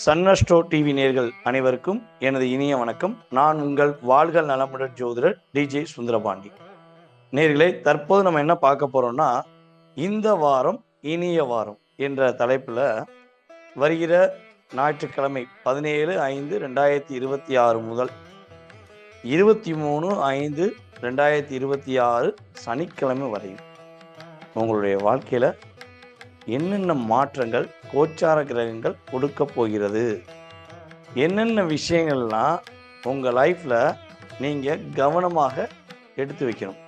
சன்னஸ்டோ TV நேர்கள் அனைவருக்கும் எனது இனிய வணக்கம். நான் உங்கள் வாழ்க நலமுடன் ஜோதிடர் டிஜே சுந்தரபாண்டி. நேர்களே, தற்போது நம்ம என்ன பார்க்க போறோம்னா, இந்த வாரம் இனிய வாரம் என்ற தலைப்புல வருகிற ஞாயிற்றுக்கிழமை 17/5/2026 முதல் 23/5/2026 சனிக்கிழமை வரையும் உங்களுடைய வாழ்க்கையில என்னென்ன மாற்றங்கள் கோச்சார கிரகங்கள் கொடுக்க போகிறது, என்னென்ன விஷயங்கள்லாம் உங்கள் லைஃப்பில் நீங்கள் கவனமாக எடுத்து வைக்கணும்,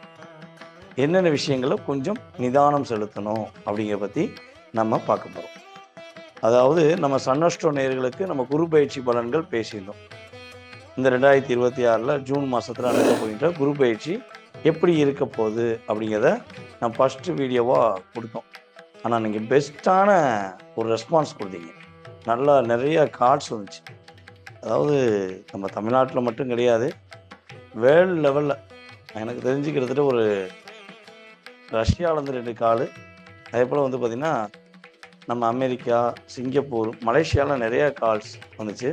என்னென்ன விஷயங்களை கொஞ்சம் நிதானம் செலுத்தணும் அப்படிங்கிறத பற்றி நம்ம பார்க்க போகிறோம். அதாவது நம்ம சன்னஸ்டோ நேயர்களுக்கு நம்ம குரு பயிற்சி பலன்கள் பேசியிருந்தோம். இந்த 2026 ஜூன் மாதத்தில் நடக்க போகின்ற குரு பயிற்சி எப்படி இருக்க போகுது அப்படிங்கிறத நான் ஃபஸ்ட்டு வீடியோவாக கொடுத்தோம். ஆனால் நீங்கள் பெஸ்ட்டான ஒரு ரெஸ்பான்ஸ் கொடுத்தீங்க. நல்லா நிறைய கால்ஸ் வந்துச்சு. அதாவது நம்ம தமிழ்நாட்டில் மட்டும் கிடையாது, வேர்ல்டு லெவலில் எனக்கு தெரிஞ்சு கிட்டத்தட்ட ஒரு ரஷ்யாவிலேருந்து 2 கால், அதே போல் வந்து பார்த்திங்கன்னா நம்ம அமெரிக்கா, சிங்கப்பூர், மலேசியாவில் நிறையா கால்ஸ் வந்துச்சு.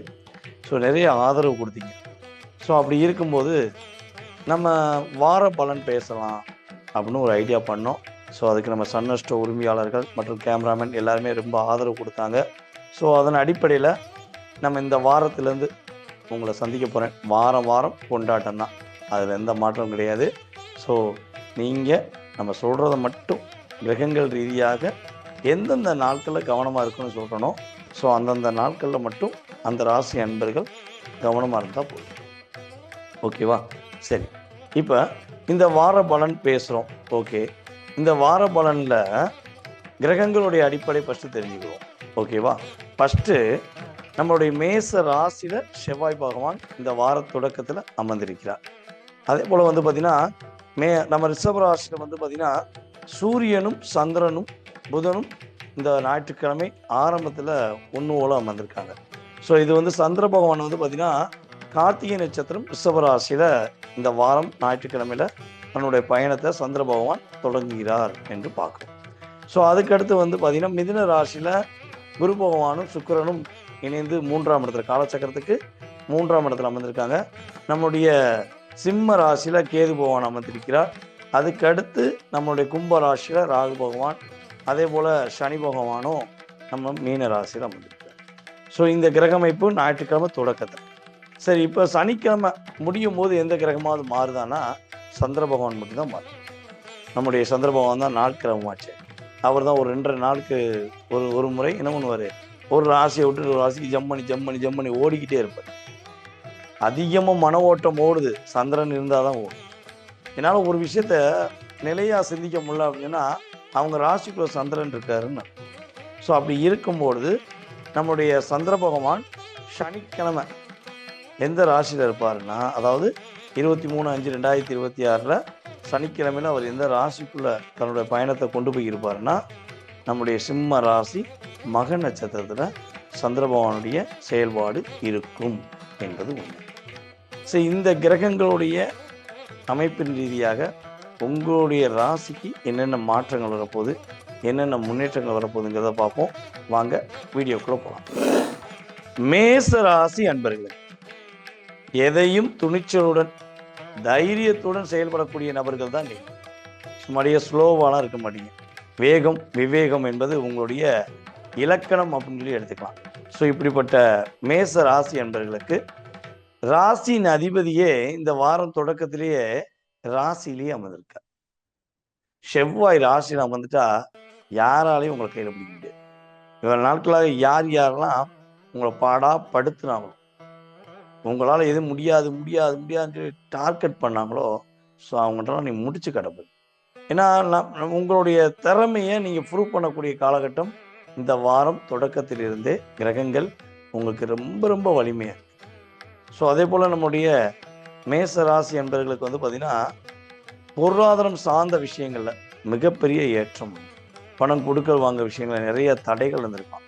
ஸோ நிறைய ஆதரவு கொடுத்தீங்க. ஸோ அப்படி இருக்கும்போது நம்ம வார பலன் பேசலாம் அப்படின்னு ஒரு ஐடியா பண்ணோம். ஸோ அதுக்கு நம்ம சன்னஸ்டோ உரிமையாளர்கள் மற்றும் கேமராமேன் எல்லாருமே ரொம்ப ஆதரவு கொடுத்தாங்க. ஸோ அதன் அடிப்படையில் நம்ம இந்த வாரத்திலேருந்து உங்களை சந்திக்க போகிறேன். வாரம் கொண்டாட்டம் தான், அதில் எந்த மாற்றமும் கிடையாது. ஸோ நீங்கள் நம்ம சொல்கிறத மட்டும் கிரகங்கள் ரீதியாக எந்தெந்த நாட்களில் கவனமாக இருக்குன்னு சொல்கிறனோ, ஸோ அந்தந்த நாட்களில் மட்டும் அந்த ராசி அன்பர்கள் கவனமாக இருந்தால் போதும். ஓகேவா? சரி, இப்போ இந்த வார பலன் பேசுகிறோம். ஓகே, இந்த வார பலனில் கிரகங்களுடைய அடிப்படை ஃபஸ்ட்டு தெரிஞ்சுக்குவோம். ஓகேவா? ஃபஸ்ட்டு நம்மளுடைய மேச ராசியில் செவ்வாய் பகவான் இந்த வார தொடக்கத்தில் அமர்ந்திருக்கிறார். அதே போல் வந்து பார்த்திங்கன்னா நம்ம ரிஷப ராசியில் வந்து பார்த்திங்கன்னா சூரியனும் சந்திரனும் புதனும் இந்த ஞாயிற்றுக்கிழமை ஆரம்பத்தில் ஒன்று அமர்ந்திருக்காங்க. ஸோ இது வந்து சந்திர பகவான் வந்து பார்த்திங்கன்னா கார்த்திகை நட்சத்திரம் ரிஷப ராசியில் இந்த வாரம் ஞாயிற்றுக்கிழமையில் தன்னுடைய பயணத்தை சந்திர பகவான் தொடங்குகிறார் என்று பார்க்குறோம். ஸோ அதுக்கடுத்து வந்து பார்த்திங்கன்னா மிதுன ராசியில் குரு பகவானும் சுக்கிரனும் இணைந்து 3ஆம் இடத்துல காலச்சக்கரத்துக்கு 3ஆம் இடத்துல அமர்ந்திருக்காங்க. நம்முடைய சிம்ம ராசியில் கேது பகவான் அமர்ந்திருக்கிறார். அதுக்கடுத்து நம்மளுடைய கும்ப ராசியில் ராகு பகவான், அதே போல் சனி பகவானும் நம்ம மீன ராசியில் அமர்ந்திருக்கிறார். ஸோ இந்த கிரக அமைப்பு ஞாயிற்றுக்கிழமை தொடக்கத்தில். சரி, இப்போ சனிக்கிழமை முடியும் போது எந்த கிரகமாவது மாறுதானா சந்திர பகவான் மட்டும்தான் மாறும். நம்முடைய சந்திர பகவான் தான் நாட்கிரகமாச்சு. அவர் தான் ஒரு 2 நாளுக்கு ஒரு முறை என்ன பண்ணுவார், ஒரு ராசியை விட்டு ஒரு ராசிக்கு ஜம்மணி ஓடிக்கிட்டே இருப்பார். அதிகமாக மன ஓட்டம் ஓடுது, சந்திரன் இருந்தால் தான் ஓடும். என்னால் ஒரு விஷயத்த நிலையாக சிந்திக்க முடியல அப்படின்னா அவங்க ராசிக்குள்ள சந்திரன் இருக்காருன்னு. ஸோ அப்படி இருக்கும்பொழுது நம்முடைய சந்திர பகவான் சனிக்கிழமை எந்த ராசியில் இருப்பாருன்னா, அதாவது 23/5/2026 சனிக்கிழமையில் அவர் எந்த ராசிக்குள்ளே தன்னுடைய பயணத்தை கொண்டு போய் இருப்பாருன்னா நம்முடைய சிம்ம ராசி மக நட்சத்திரத்தில் சந்திர பகவானுடைய செயல்பாடு இருக்கும் என்பது உண்மை. ஸோ இந்த கிரகங்களுடைய அமைப்பின் ரீதியாக உங்களுடைய ராசிக்கு என்னென்ன மாற்றங்கள் வரப்போகுது, என்னென்ன முன்னேற்றங்கள் வரப்போகுதுங்கிறத பார்ப்போம். வாங்க வீடியோக்குள்ளே போகலாம். மேச ராசி அன்பர்களே, எதையும் துணிச்சலுடன் தைரியத்துடன் செயல்படக்கூடிய நபர்கள் தான் நீங்கள். சும்மாடியே ஸ்லோவாலாம் இருக்க மாட்டீங்க. வேகம் விவேகம் என்பது உங்களுடைய இலக்கணம் அப்படின்னு சொல்லி எடுத்துக்கலாம். ஸோ இப்படிப்பட்ட மேச ராசி அன்பர்களுக்கு ராசியின் அதிபதியே இந்த வாரம் தொடக்கத்திலேயே ராசியிலேயே அமர்ந்திருக்கார். செவ்வாய் ராசியில் அமர்ந்துட்டா யாராலையும் உங்களை கையில் பிடிக்க முடியாது. இவ்வளவு நாட்களாக யாரெல்லாம் உங்களை பாடா படுத்துனாங்களோ, உங்களால் எது முடியாதுன்னு டார்கெட் பண்ணாங்களோ, ஸோ அவங்கள்ட்ட நீ முடிச்சு கிடப்பு. ஏன்னா உங்களுடைய திறமையை நீங்கள் ப்ரூவ் பண்ணக்கூடிய காலகட்டம் இந்த வாரம் தொடக்கத்திலிருந்தே கிரகங்கள் உங்களுக்கு ரொம்ப ரொம்ப வலிமையாக இருக்குது. ஸோ அதே போல் நம்முடைய மேச ராசி என்பவர்களுக்கு வந்து பார்த்திங்கன்னா பொருளாதாரம் சார்ந்த விஷயங்களில் மிகப்பெரிய ஏற்றம், பணம் கொடுக்கல் வாங்க விஷயங்களில் நிறைய தடைகள் இருந்திருக்கலாம்.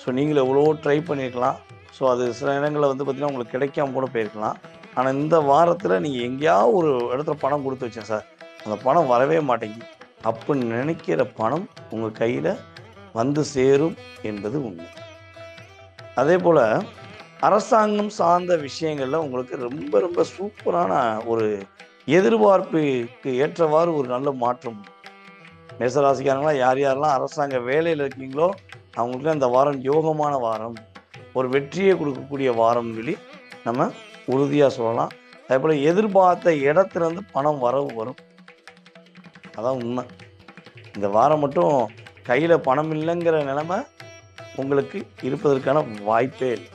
ஸோ நீங்கள் எவ்வளோ ட்ரை பண்ணியிருக்கலாம். ஸோ அது சில இடங்களில் வந்து பார்த்திங்கன்னா உங்களுக்கு கிடைக்காம கூட போயிருக்கலாம். ஆனால் இந்த வாரத்தில் நீங்கள் எங்கேயாவது ஒரு இடத்துல பணம் கொடுத்து வச்சேன் சார், அந்த பணம் வரவே மாட்டேங்குது அப்படின்னு நினைக்கிற பணம் உங்கள் கையில் வந்து சேரும் என்பது உண்மை. அதே போல் அரசாங்கம் சார்ந்த விஷயங்களில் உங்களுக்கு ரொம்ப ரொம்ப சூப்பரான ஒரு எதிர்பார்ப்புக்கு ஏற்றவாறு ஒரு நல்ல மாற்றம். மேசராசிக்காரங்களாம் யார் யாரெல்லாம் அரசாங்க வேலையில் இருக்கீங்களோ அவங்களுக்கு அந்த வாரம் யோகமான வாரம், ஒரு வெற்றியை கொடுக்கக்கூடிய வாரம் சொல்லி நம்ம உறுதியாக சொல்லலாம். அதே போல் எதிர்பார்த்த இடத்துலேருந்து பணம் வரவு வரும். அதான் உண்மை. இந்த வாரம் மட்டும் கையில் பணம் இல்லைங்கிற நிலைமை உங்களுக்கு இருப்பதற்கான வாய்ப்பே இல்லை.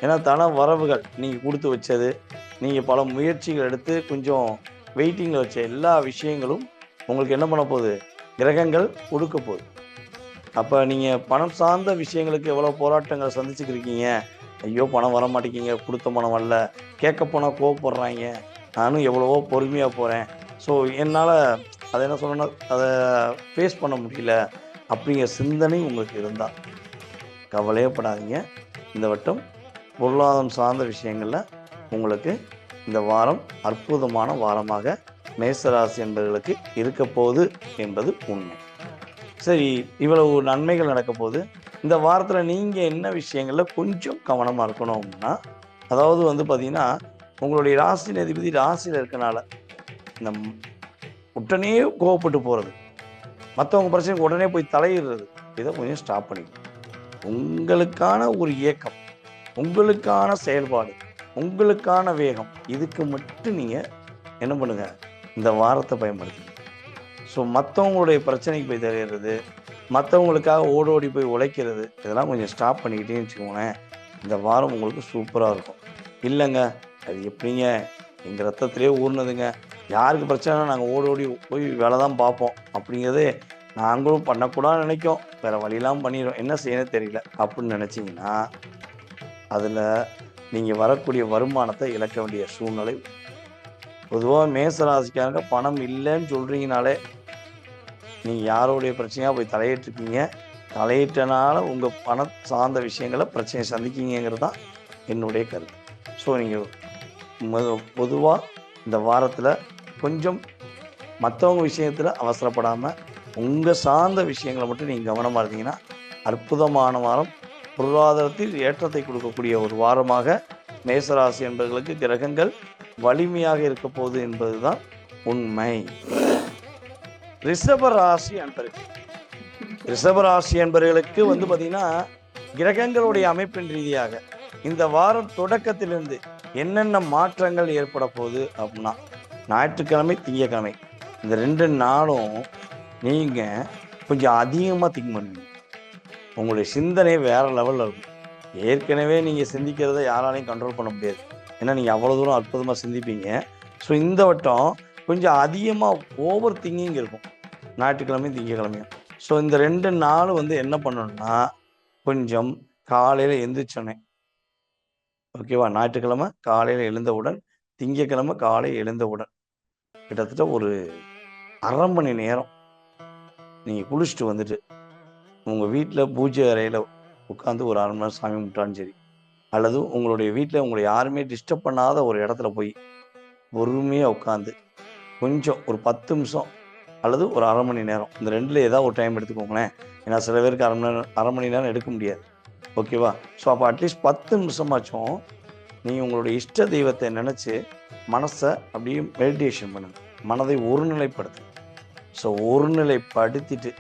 ஏன்னா தன வரவுகள் நீங்கள் கொடுத்து வச்சது, நீங்கள் பல முயற்சிகள் எடுத்து கொஞ்சம் வெயிட்டிங்கில் வச்ச எல்லா விஷயங்களும் உங்களுக்கு என்ன பண்ண போகுது, கிரகங்கள் கொடுக்க போகுது. அப்போ நீங்கள் பணம் சார்ந்த விஷயங்களுக்கு எவ்வளோ போராட்டங்களை சந்திச்சுக்கிருக்கீங்க. ஐயோ பணம் வர மாட்டேங்கிங்க, கொடுத்த பணம் வரல, கேட்க போனால் கோவப்படுறாங்க, நானும் எவ்வளவோ பொறுமையாக போகிறேன், ஸோ என்னால் அதை என்ன சொல்லணும், அதை ஃபேஸ் பண்ண முடியல அப்படிங்கிற சிந்தனை உங்களுக்கு இருந்தால் கவலையப்படாதீங்க. இந்த வட்டம் பொருளாதாரம் சார்ந்த விஷயங்களில் உங்களுக்கு இந்த வாரம் அற்புதமான வாரமாக மேசராசி என்பவர்களுக்கு இருக்க போகுது என்பது உண்மை. சரி, இவ்வளவு நன்மைகள் நடக்க போகுது. இந்த வாரத்தில் நீங்கள் என்ன விஷயங்களில் கொஞ்சம் கவனமாக இருக்கணும் அப்படின்னா, அதாவது வந்து பார்த்திங்கன்னா, உங்களுடைய ராசி அதிபதி ராசியில் இருக்கனால இந்த உடனே கோவப்பட்டு போகிறது, மற்றவங்க பிரச்சனைக்கு உடனே போய் தலையிடுறது, இதை கொஞ்சம் ஸ்டாப் பண்ணிக்கணும். உங்களுக்கான ஒரு இயக்கம், உங்களுக்கான செயல்பாடு, உங்களுக்கான வேகம், இதுக்கு மட்டும் நீங்கள் என்ன பண்ணுங்கள், இந்த வாரத்தை பயன்படுத்துங்க. ஸோ மற்றவங்களுடைய பிரச்சனைக்கு போய் தலையிடுறது, மற்றவங்களுக்காக ஓடோடி போய் உழைக்கிறது, இதெல்லாம் கொஞ்சம் ஸ்டாப் பண்ணிக்கிட்டேன்னு வச்சுக்கோங்களேன். இந்த வாரம் உங்களுக்கு சூப்பராக இருக்கும். இல்லைங்க அது எப்படிங்க, எங்கள் ரத்தத்திலே ஊர்னதுங்க, யாருக்கு பிரச்சனைனா நாங்கள் ஓடோடி போய் வேலை தான் பார்ப்போம் அப்படிங்கிறதே நாங்களும் பண்ணக்கூடாதுன்னு நினைக்கும், வேறு வழியெல்லாம் பண்ணிடுறோம், என்ன செய்யணும் தெரியல அப்படின்னு நினச்சிங்கன்னா அதில் நீங்கள் வரக்கூடிய வருமானத்தை இழக்க வேண்டிய சூழ்நிலை. பொதுவாக மேசராசிக்காரங்க பணம் இல்லைன்னு சொல்கிறீங்கனாலே நீங்கள் யாரோடைய பிரச்சனையாக போய் தலையிட்டுருக்கீங்க, தலையிட்டனால உங்கள் பணம் சார்ந்த விஷயங்களை பிரச்சனையை சந்திக்கிங்கிறது தான் என்னுடைய கருத்து. ஸோ நீங்கள் பொதுவாக இந்த வாரத்தில் கொஞ்சம் மற்றவங்க விஷயத்தில் அவசரப்படாமல் உங்கள் சார்ந்த விஷயங்களை மட்டும் நீங்கள் கவனமாக இருந்தீங்கன்னா அற்புதமான வாரம், பொருளாதாரத்தில் ஏற்றத்தை கொடுக்கக்கூடிய ஒரு வாரமாக மேசராசி என்பவர்களுக்கு கிரகங்கள் வலிமையாக இருக்க போகுது என்பது தான் உண்மை. ரிஷபராசி அன்பர்கள், ரிஷபராசி அன்பர்களுக்கு வந்து பார்த்தீங்கன்னா கிரகங்களுடைய அமைப்பின் ரீதியாக இந்த வாரம் தொடக்கத்திலிருந்து என்னென்ன மாற்றங்கள் ஏற்பட போகுது அப்படின்னா, ஞாயிற்றுக்கிழமை திங்கக்கிழமை இந்த 2 நாளும் நீங்கள் கொஞ்சம் அதிகமாக திங்க் பண்ணுவீங்க. உங்களுடைய சிந்தனை வேறு லெவலில் இருக்கும். ஏற்கனவே நீங்கள் சிந்திக்கிறத யாராலையும் கண்ட்ரோல் பண்ண முடியாது, ஏன்னா நீங்கள் அவ்வளோ தூரம் அற்புதமாக சிந்திப்பீங்க. ஸோ இந்த வட்டம் கொஞ்சம் அதிகமாக ஓவர் திங்கிங் இருக்கும், ஞாயிற்றுக்கிழமையும் திங்கக்கிழமையும். ஸோ இந்த 2 நாளும் வந்து என்ன பண்ணணும்னா, கொஞ்சம் காலையில் எழுந்திரிச்சோன்னே, ஓகேவா, ஞாயிற்றுக்கிழமை காலையில் எழுந்தவுடன், திங்கக்கிழமை காலை எழுந்தவுடன் கிட்டத்தட்ட ஒரு அரை மணி நேரம் நீங்கள் குளிச்சுட்டு வந்துட்டு உங்கள் வீட்டில் பூஜை அறையில் உட்காந்து ஒரு 1/2 மணி நேரம் சாமி கும்பிட்டாலும் சரி, அல்லது உங்களுடைய வீட்டில் உங்களை யாருமே டிஸ்டர்ப் பண்ணாத ஒரு இடத்துல போய் பொறுமையாக உட்காந்து கொஞ்சம் ஒரு 10 நிமிஷம் அல்லது ஒரு அரை மணி நேரம், இந்த 2ல் ஏதாவது ஒரு டைம் எடுத்துக்கோங்களேன். ஏன்னா சில பேருக்கு அரை மணி நேரம் எடுக்க முடியாது, ஓகேவா. ஸோ அப்போ அட்லீஸ்ட் 10 நிமிஷமாச்சும் நீங்கள் உங்களுடைய இஷ்ட தெய்வத்தை நினச்சி மனசை அப்படியே மெடிடேஷன் பண்ணுங்க, மனதை ஒருநிலைப்படுத்துங்க. ஸோ ஒருநிலைப்படுத்திட்டு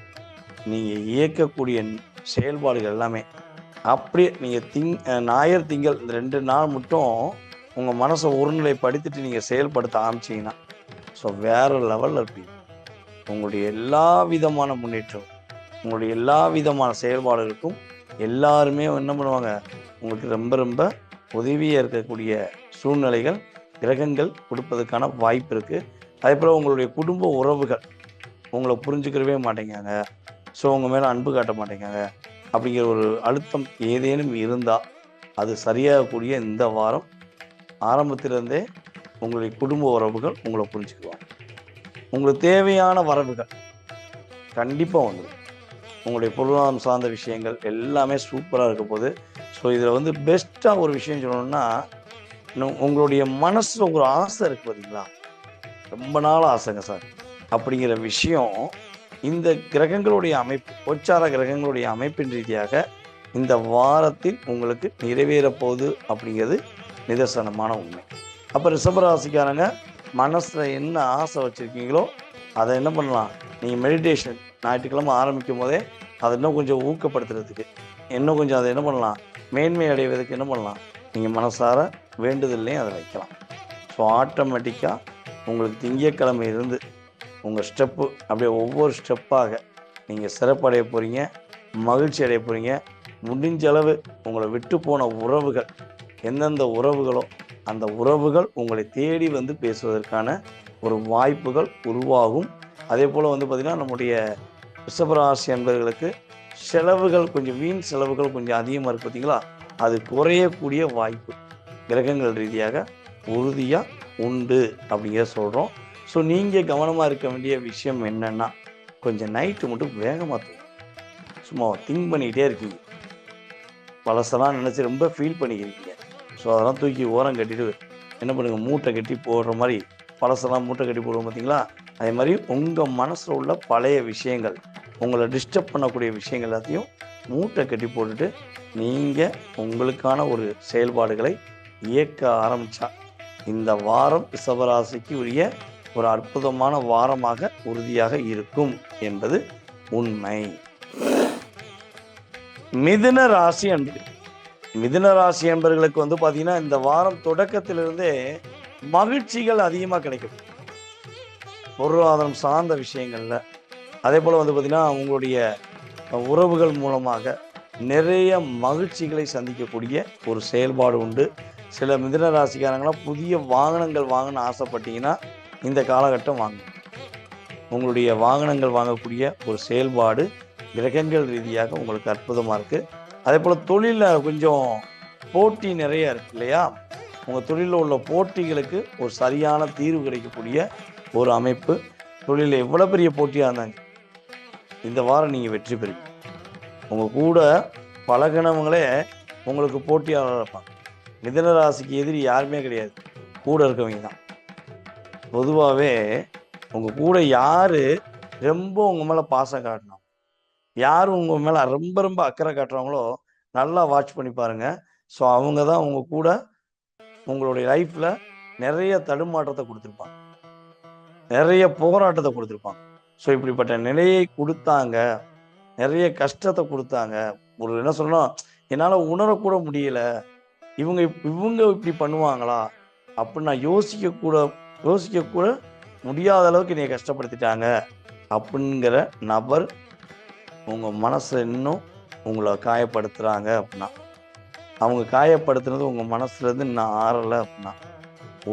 நீங்கள் இயக்கக்கூடிய செயல்பாடுகள் எல்லாமே அப்படியே நீங்கள் ஞாயிறு திங்கள் இந்த 2 நாள் மட்டும் உங்கள் மனசை ஒருநிலைப்படுத்திட்டு நீங்கள் செயல்படுத்த ஆரம்பிச்சிங்கன்னா, ஸோ வேறு லெவலில் இருப்பீங்க. உங்களுடைய எல்லா விதமான முன்னேற்றம், உங்களுடைய எல்லா விதமான செயல்பாடுகளுக்கும் எல்லாருமே என்ன பண்ணுவாங்க, உங்களுக்கு ரொம்ப ரொம்ப உதவியாக இருக்கக்கூடிய சூழ்நிலைகள் கிரகங்கள் கொடுப்பதற்கான வாய்ப்பு இருக்குது. அதே போல் உங்களுடைய குடும்ப உறவுகள் உங்களை புரிஞ்சுக்கிறவே மாட்டேங்காங்க, ஸோ உங்கள் மேலே அன்பு காட்ட மாட்டேங்காங்க அப்படிங்கிற ஒரு அழுத்தம் ஏதேனும் இருந்தால் அது சரியாகக்கூடிய இந்த வாரம் ஆரம்பத்திலிருந்தே உங்களுடைய குடும்ப உறவுகள் உங்களை புரிஞ்சுக்குவாங்க. உங்களுக்கு தேவையான வரவுகள் கண்டிப்பாக வந்துடும். உங்களுடைய பொருளாதாரம் சார்ந்த விஷயங்கள் எல்லாமே சூப்பராக இருக்க போது. ஸோ இதில் வந்து பெஸ்ட்டாக ஒரு விஷயம் சொல்லணும்னா, உங்களுடைய மனசில் ஒரு ஆசை இருக்குது பார்த்தீங்களா, ரொம்ப நாள் ஆசைங்க சார் அப்படிங்கிற விஷயம் இந்த கிரகங்களுடைய அமைப்பு, கோச்சார கிரகங்களுடைய அமைப்பின் ரீதியாக இந்த வாரத்தில் உங்களுக்கு நிறைவேற போகுது அப்படிங்கிறது நிதர்சனமான உண்மை. அப்போ ரிஷபராசிக்காரங்க மனசில் என்ன ஆசை வச்சுருக்கீங்களோ அதை என்ன பண்ணலாம், நீங்கள் மெடிடேஷன் ஞாயிற்றுக்கிழமை ஆரம்பிக்கும் போதே அதை இன்னும் கொஞ்சம் ஊக்கப்படுத்துறதுக்கு, இன்னும் கொஞ்சம் அதை என்ன பண்ணலாம், மேன்மை அடைவதற்கு என்ன பண்ணலாம், நீங்கள் மனசார வேண்டுதல்லையும் அதை வைக்கலாம். ஸோ ஆட்டோமேட்டிக்காக உங்களுக்கு திங்கட்கிழமை இருந்து உங்கள் ஸ்டெப்பு அப்படியே ஒவ்வொரு ஸ்டெப்பாக நீங்கள் சிறப்படைய போகிறீங்க, மகிழ்ச்சி அடைய போகிறீங்க. முடிஞ்ச அளவு உங்களை விட்டு போன உறவுகள் எந்தெந்த உறவுகளோ அந்த உறவுகள் உங்களை தேடி வந்து பேசுவதற்கான ஒரு வாய்ப்புகள் உருவாகும். அதே போல் வந்து பார்த்திங்கன்னா நம்முடைய ரிஷபராசி அன்பர்களுக்கு செலவுகள் கொஞ்சம் வீண் செலவுகள் கொஞ்சம் அதிகமாக இருக்குது பார்த்தீங்களா, அது குறையக்கூடிய வாய்ப்பு கிரகங்கள் ரீதியாக உறுதியாக உண்டு அப்படிங்கிற சொல்கிறோம். ஸோ நீங்கள் கவனமாக இருக்க வேண்டிய விஷயம் என்னென்னா, கொஞ்சம் நைட்டு மட்டும் வேகமாக தூங்கும். சும்மா திங்க் பண்ணிக்கிட்டே இருக்கீங்க, பழசெல்லாம் நினச்சி ரொம்ப ஃபீல் பண்ணிக்கிறீங்க. ஸோ அதெல்லாம் தூக்கி ஓரம் கட்டிட்டு என்ன பண்ணுங்கள், மூட்டை கட்டி போடுற மாதிரி பழசெல்லாம் மூட்டை கட்டி போடுவோம் பார்த்தீங்களா, அதே மாதிரி உங்கள் மனசில் உள்ள பழைய விஷயங்கள், உங்களை டிஸ்டர்ப் பண்ணக்கூடிய விஷயங்கள் எல்லாத்தையும் மூட்டை கட்டி போட்டுட்டு நீங்கள் உங்களுக்கான ஒரு செயல்பாடுகளை இயக்க ஆரம்பித்தா இந்த வாரம் ரிஷபராசிக்கு உரிய ஒரு அற்புதமான வாரமாக உறுதியாக இருக்கும் என்பது உண்மை. மிதுன ராசி அன்பர்கள், மிதுன ராசி அன்பர்களுக்கு வந்து பார்த்தீங்கன்னா இந்த வாரம் தொடக்கத்திலிருந்தே மகிழ்ச்சிகள் அதிகமாக கிடைக்கும். பொருளாதாரம் சார்ந்த விஷயங்கள்ல, அதே போல் வந்து பார்த்தீங்கன்னா உங்களுடைய உறவுகள் மூலமாக நிறைய மகிழ்ச்சிகளை சந்திக்கக்கூடிய ஒரு செயல்பாடு உண்டு. சில மிதுன ராசிக்காரங்களாம் புதிய வாகனங்கள் வாங்கணும்னு ஆசைப்பட்டீங்கன்னா இந்த காலகட்டம் வாங்க, உங்களுடைய வாகனங்கள் வாங்கக்கூடிய ஒரு செயல்பாடு கிரகங்கள் ரீதியாக உங்களுக்கு அற்புதமாக இருக்குது. அதே போல் தொழிலில் கொஞ்சம் போட்டி நிறைய இருக்கு இல்லையா, உங்கள் தொழிலில் உள்ள போட்டிகளுக்கு ஒரு சரியான தீர்வு கிடைக்கக்கூடிய ஒரு அமைப்பு. தொழிலில் எவ்வளோ பெரிய போட்டியாக இருந்தாங்க இந்த வாரம் நீங்கள் வெற்றி பெறுவீங்க. உங்கள் கூட பழகினவங்களே உங்களுக்கு போட்டியாளர் இருப்பாங்க. மிதுன ராசிக்கு எதிரி யாருமே கிடையாது, கூட இருக்கவங்க தான். பொதுவாகவே உங்கள் கூட யார் ரொம்ப உங்கள் மேலே பாசம் காட்டணும், யார் உங்கள் மேலே ரொம்ப ரொம்ப அக்கறை காட்டுறாங்களோ நல்லா வாட்ச் பண்ணி பாருங்கள். ஸோ அவங்க தான் உங்கள் கூட உங்களுடைய லைஃப்பில் நிறைய தடுமாற்றத்தை கொடுத்துருப்பாங்க, நிறைய போராட்டத்தை கொடுத்துருப்பாங்க. ஸோ இப்படிப்பட்ட நிலையை கொடுத்தாங்க, நிறைய கஷ்டத்தை கொடுத்தாங்க. ஒரு என்ன சொல்லணும், என்னால் உணரக்கூட முடியலை, இவங்க இப்படி பண்ணுவாங்களா அப்படின்னு நான் யோசிக்கக்கூட முடியாத அளவுக்கு நீ கஷ்டப்படுத்திட்டாங்க அப்படிங்கிற நபர் உங்கள் மனசை இன்னும் உங்களை காயப்படுத்துகிறாங்க அப்படின்னா, அவங்க காயப்படுத்துனது உங்கள் மனசுலேருந்து இன்னும் ஆறலை அப்படின்னா,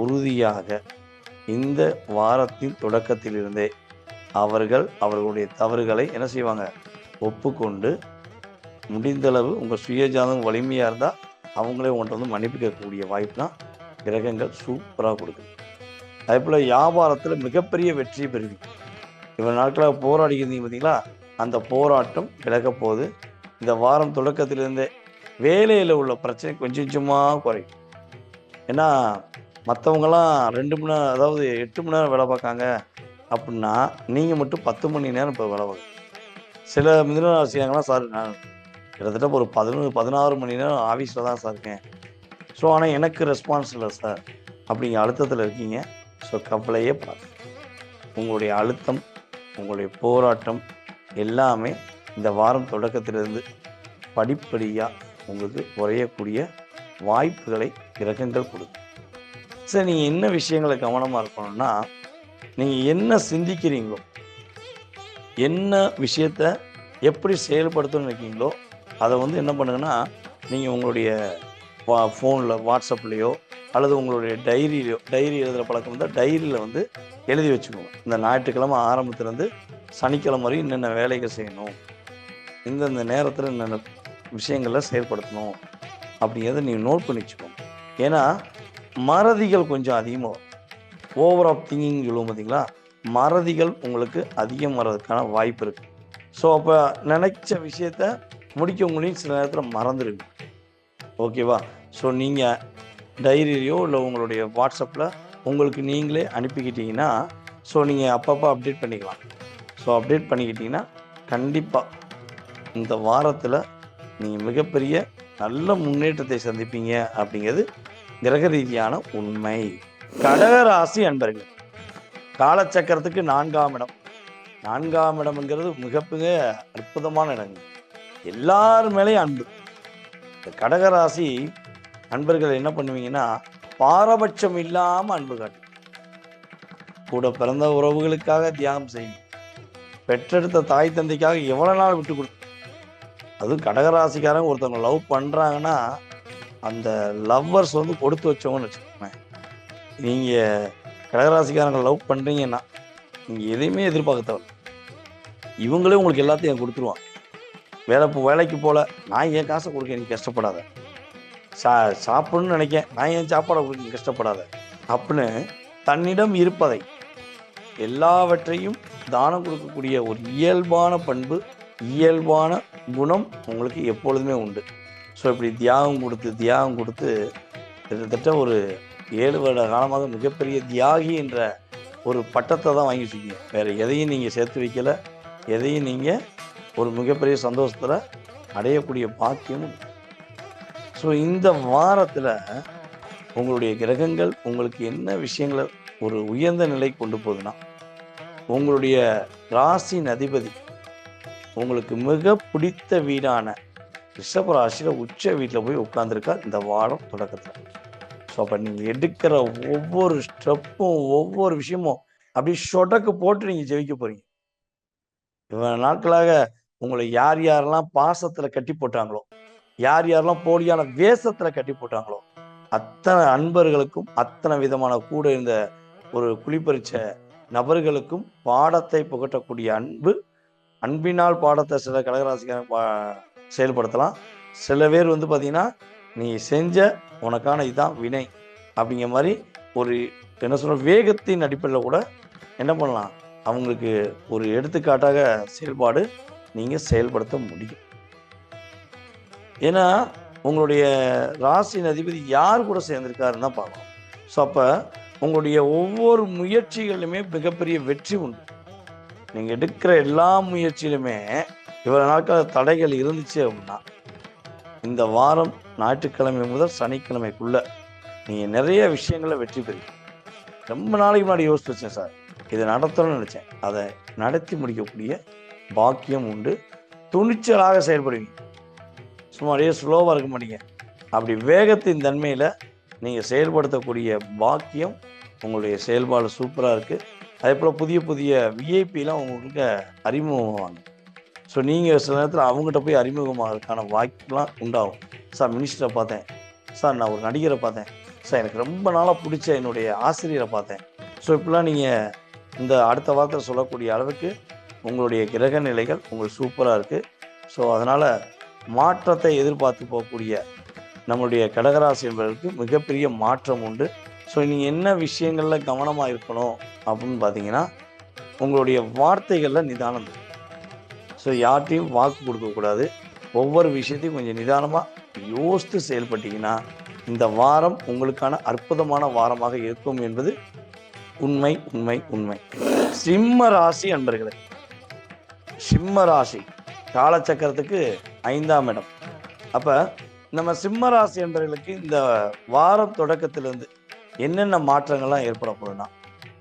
உறுதியாக இந்த வாரத்தின் தொடக்கத்திலிருந்தே அவர்களுடைய தவறுகளை என்ன செய்வாங்க, ஒப்புக்கொண்டு முடிந்தளவு உங்கள் சுயஜாதம் வலிமையாக இருந்தால் அவங்களே உங்கள்கிட்ட வந்து மன்னிப்பிக்கக்கூடிய வாய்ப்புலாம் கிரகங்கள் சூப்பராக கொடுக்குது. அதே போல் வியாபாரத்தில் மிகப்பெரிய வெற்றி பெறுவீங்க. இவ்வளோ நாட்களாக போராடிக்கிறீங்க பார்த்தீங்களா, அந்த போராட்டம் விலக போகுது. இந்த வாரம் தொடக்கத்திலேருந்தே வேலையில் உள்ள பிரச்சனை கொஞ்சம் கொஞ்சமாக குறையும். ஏன்னா மற்றவங்களாம் 2 மணி நேரம், அதாவது 8 மணி நேரம் வேலை பார்க்காங்க அப்படின்னா நீங்கள் மட்டும் 10 மணி நேரம் இப்போ வேலை பார்க்க. சில மிதுன ராசியாங்களாம், சார் நான் கிட்டத்தட்ட ஒரு 16 மணி நேரம் ஆஃபீஸில் தான் சார் இருக்கேன், ஸோ ஆனால் எனக்கு ரெஸ்பான்ஸ் இல்லை சார் அப்படிங்கிற அழுத்தத்தில் இருக்கீங்க. ஸோ கவலையே பார்த்து உங்களுடைய அழுத்தம், உங்களுடைய போராட்டம் எல்லாமே இந்த வாரம் தொடக்கத்திலிருந்து படிப்படியாக உங்களுக்கு குறையக்கூடிய வாய்ப்புகளை கிரகங்கள் கொடுக்கும். சரி, நீங்கள் என்ன விஷயங்களை கவனமாக இருக்கணும்னா, நீங்கள் என்ன சிந்திக்கிறீங்களோ, என்ன விஷயத்த எப்படி செயல்படுத்தணும்னு இருக்கீங்களோ அதை வந்து என்ன பண்ணுங்கன்னா, நீங்கள் உங்களுடைய ஃபோனில் வாட்ஸ்அப்லேயோ அல்லது உங்களுடைய டைரி எழுதுகிற பழக்கம் இருந்தால் டைரியில் வந்து எழுதி வச்சுக்கோங்க. இந்த ஞாயிற்றுக்கிழமை ஆரம்பத்துலேருந்து சனிக்கிழமை வரையும் என்னென்ன வேலைகள் செய்யணும், இந்தந்த நேரத்தில் என்னென்ன விஷயங்களை செயல்படுத்தணும் அப்படிங்கிறத நீங்கள் நோட் பண்ணி வச்சுக்கோங்க. ஏன்னா மறதிகள் கொஞ்சம் அதிகமாக வரும். ஓவர் ஆஃப் திங்கிங் சொல்லுவோம் பார்த்தீங்களா, மறதிகள் உங்களுக்கு அதிகம் வர்றதுக்கான வாய்ப்பு இருக்குது. ஸோ அப்போ நினைச்ச விஷயத்த முடிக்க முடியும், சில நேரத்தில் மறந்துடுங்க. ஓகேவா? ஸோ நீங்கள் டைரியிலையோ இல்லை உங்களுடைய வாட்ஸ்அப்பில் உங்களுக்கு நீங்களே அனுப்பிக்கிட்டீங்கன்னா, ஸோ நீங்கள் அப்பப்போ அப்டேட் பண்ணிக்கலாம். ஸோ அப்டேட் பண்ணிக்கிட்டிங்கன்னா கண்டிப்பாக இந்த வாரத்தில் நீங்கள் மிகப்பெரிய நல்ல முன்னேற்றத்தை சந்திப்பீங்க அப்படிங்கிறது கிரக ரீதியான உண்மை. கடகராசி அன்பர்கள், காலச்சக்கரத்துக்கு 4ஆம் இடம். 4ஆம் இடம்ங்கிறது மிகப்பெரிய அற்புதமான இடங்கள். எல்லார் மேலேயும் அன்பு. இந்த கடகராசி அன்பர்கள் என்ன பண்ணுவீங்கன்னா, பாரபட்சம் இல்லாமல் அன்பு காட்டு. கூட பிறந்த உறவுகளுக்காக தியாகம் செய்யும். பெற்றெடுத்த தாய் தந்தைக்காக எவ்வளோ நாள் விட்டு கொடுத்து. அதுவும் கடகராசிக்காரங்க ஒருத்தவங்க லவ் பண்ணுறாங்கன்னா, அந்த லவ்வர்ஸ் வந்து கொடுத்து வச்சவங்கன்னு வச்சுக்கோங்க. நீங்கள் கடகராசிக்காரங்க லவ் பண்ணுறீங்கன்னா, நீங்கள் எதையுமே எதிர்பார்க்க தேவை. இவங்களே உங்களுக்கு எல்லாத்தையும் கொடுத்துருவாங்க. வேலைக்கு போல, நான் என் காசை கொடுக்க எனக்கு கஷ்டப்படாத. சாப்பிடணும்னு நினைக்கேன், நான் என் சாப்பாடை கொடுக்க கஷ்டப்படாத அப்படின்னு தன்னிடம் இருப்பதை எல்லாவற்றையும் தானம் கொடுக்கக்கூடிய ஒரு இயல்பான பண்பு, இயல்பான குணம் உங்களுக்கு எப்பொழுதுமே உண்டு. ஸோ இப்படி தியாகம் கொடுத்து கிட்டத்தட்ட ஒரு 7 வருட காலமாக மிகப்பெரிய தியாகி என்ற ஒரு பட்டத்தை தான் வாங்கி வச்சுக்கீங்க. வேறு எதையும் நீங்கள் சேர்த்து வைக்கலை, எதையும் நீங்கள் ஒரு மிகப்பெரிய சந்தோஷத்தில் அடையக்கூடிய பாக்கியமும். ஸோ இந்த வாரத்தில் உங்களுடைய கிரகங்கள் உங்களுக்கு என்ன விஷயங்களை ஒரு உயர்ந்த நிலை கொண்டு போகுதுன்னா, உங்களுடைய ராசியின் அதிபதி உங்களுக்கு மிக பிடித்த வீடான ரிஷப ராசியில் உச்ச வீட்டில் போய் உட்கார்ந்துருக்கார் இந்த வாரம் தொடக்கத்தில். ஸோ அப்போ நீங்கள் எடுக்கிற ஒவ்வொரு ஸ்டெப்பும் ஒவ்வொரு விஷயமும் அப்படி சொடக்கு போட்டு நீங்கள் ஜெயிக்க போகிறீங்க. இவ்வளோ நாட்களாக உங்களை யார் யாரெல்லாம் பாசத்தில் கட்டி போட்டாங்களோ, யார் யாரெல்லாம் போலியான வேஷத்தில் கட்டி போட்டாங்களோ, அத்தனை அன்பர்களுக்கும் அத்தனை விதமான கூட இருந்த ஒரு குளிப்பறிச்ச நபர்களுக்கும் பாடத்தை புகட்டக்கூடிய அன்பினால் பாடத்தை சில கடகராசிக்கார செயல்படுத்தலாம். சில பேர் வந்து பார்த்தீங்கன்னா, நீ செஞ்ச உனக்கான இதுதான் வினை அப்படிங்கிற மாதிரி ஒரு என்ன சொல்ற வேகத்தின் அடிப்படையில் கூட என்ன பண்ணலாம், அவங்களுக்கு ஒரு எடுத்துக்காட்டாக செயல்பாடு நீங்கள் செயல்படுத்த முடியும். ஏன்னா உங்களுடைய ராசியின் அதிபதி யார் கூட சேர்ந்திருக்காருன்னு தான் பார்க்கலாம். ஸோ அப்போ உங்களுடைய ஒவ்வொரு முயற்சிகளிலுமே மிகப்பெரிய வெற்றி உண்டு. நீங்கள் எடுக்கிற எல்லா முயற்சியிலுமே இவ்வளோ நாட்கள் தடைகள் இருந்துச்சு அப்படின்னா, இந்த வாரம் ஞாயிற்றுக்கிழமை முதல் சனிக்கிழமைக்குள்ளே நீங்கள் நிறைய விஷயங்களில் வெற்றி பெறுவீங்க. ரொம்ப நாளைக்கு முன்னாடி யோசிச்சு வச்சேன் சார், இதை நடத்தணும்னு நினச்சேன், அதை நடத்தி முடிக்கக்கூடிய பாக்கியம் உண்டு. துணிச்சலாக செயல்படுவீங்க. சும்மா அப்படியே ஸ்லோவாக இருக்க மாட்டீங்க. அப்படி வேகத்தின் தன்மையில் நீங்கள் செயல்படுத்தக்கூடிய பாக்கியம் உங்களுடைய செயல்பாடு சூப்பராக இருக்குது. அதே போல் புதிய விஐபிலாம் உங்களுக்கு அறிமுகமாவாங்க. ஸோ நீங்கள் சில நேரத்தில் அவங்ககிட்ட போய் அறிமுகமாகிறதுக்கான வாய்ப்புலாம் உண்டாகும். சார் மினிஸ்டரை பார்த்தேன், சார் நான் ஒரு நடிகரை பார்த்தேன், சார் எனக்கு ரொம்ப நாளாக பிடிச்ச என்னுடைய ஆசிரியரை பார்த்தேன். ஸோ இப்படிலாம் நீங்கள் இந்த அடுத்த வாரத்தில் சொல்லக்கூடிய அளவுக்கு உங்களுடைய கிரக நிலைகள் உங்களுக்கு சூப்பராக இருக்குது. ஸோ அதனால் மாற்றத்தை எதிர்பார்த்து போகக்கூடிய நம்மளுடைய கடகராசி என்பதற்கு மிகப்பெரிய மாற்றம் உண்டு. ஸோ நீங்கள் என்ன விஷயங்களில் கவனமாக இருக்கணும் அப்படின்னு பார்த்தீங்கன்னா, உங்களுடைய வார்த்தைகளில் நிதானம். ஸோ யார்ட்டையும் வாக்கு கொடுக்கக்கூடாது. ஒவ்வொரு விஷயத்தையும் கொஞ்சம் நிதானமாக யோசித்து செயல்பட்டீங்கன்னா இந்த வாரம் உங்களுக்கான அற்புதமான வாரமாக இருக்கும் என்பது உண்மை உண்மை உண்மை. சிம்ம ராசி அன்பர்களே, சிம்ம ராசி காலச்சக்கரத்துக்கு 5ஆம் இடம். அப்போ நம்ம சிம்ம ராசி அன்பர்களுக்கு இந்த வாரம் தொடக்கத்திலிருந்து என்னென்ன மாற்றங்கள்லாம் ஏற்பட போகுதுன்னா,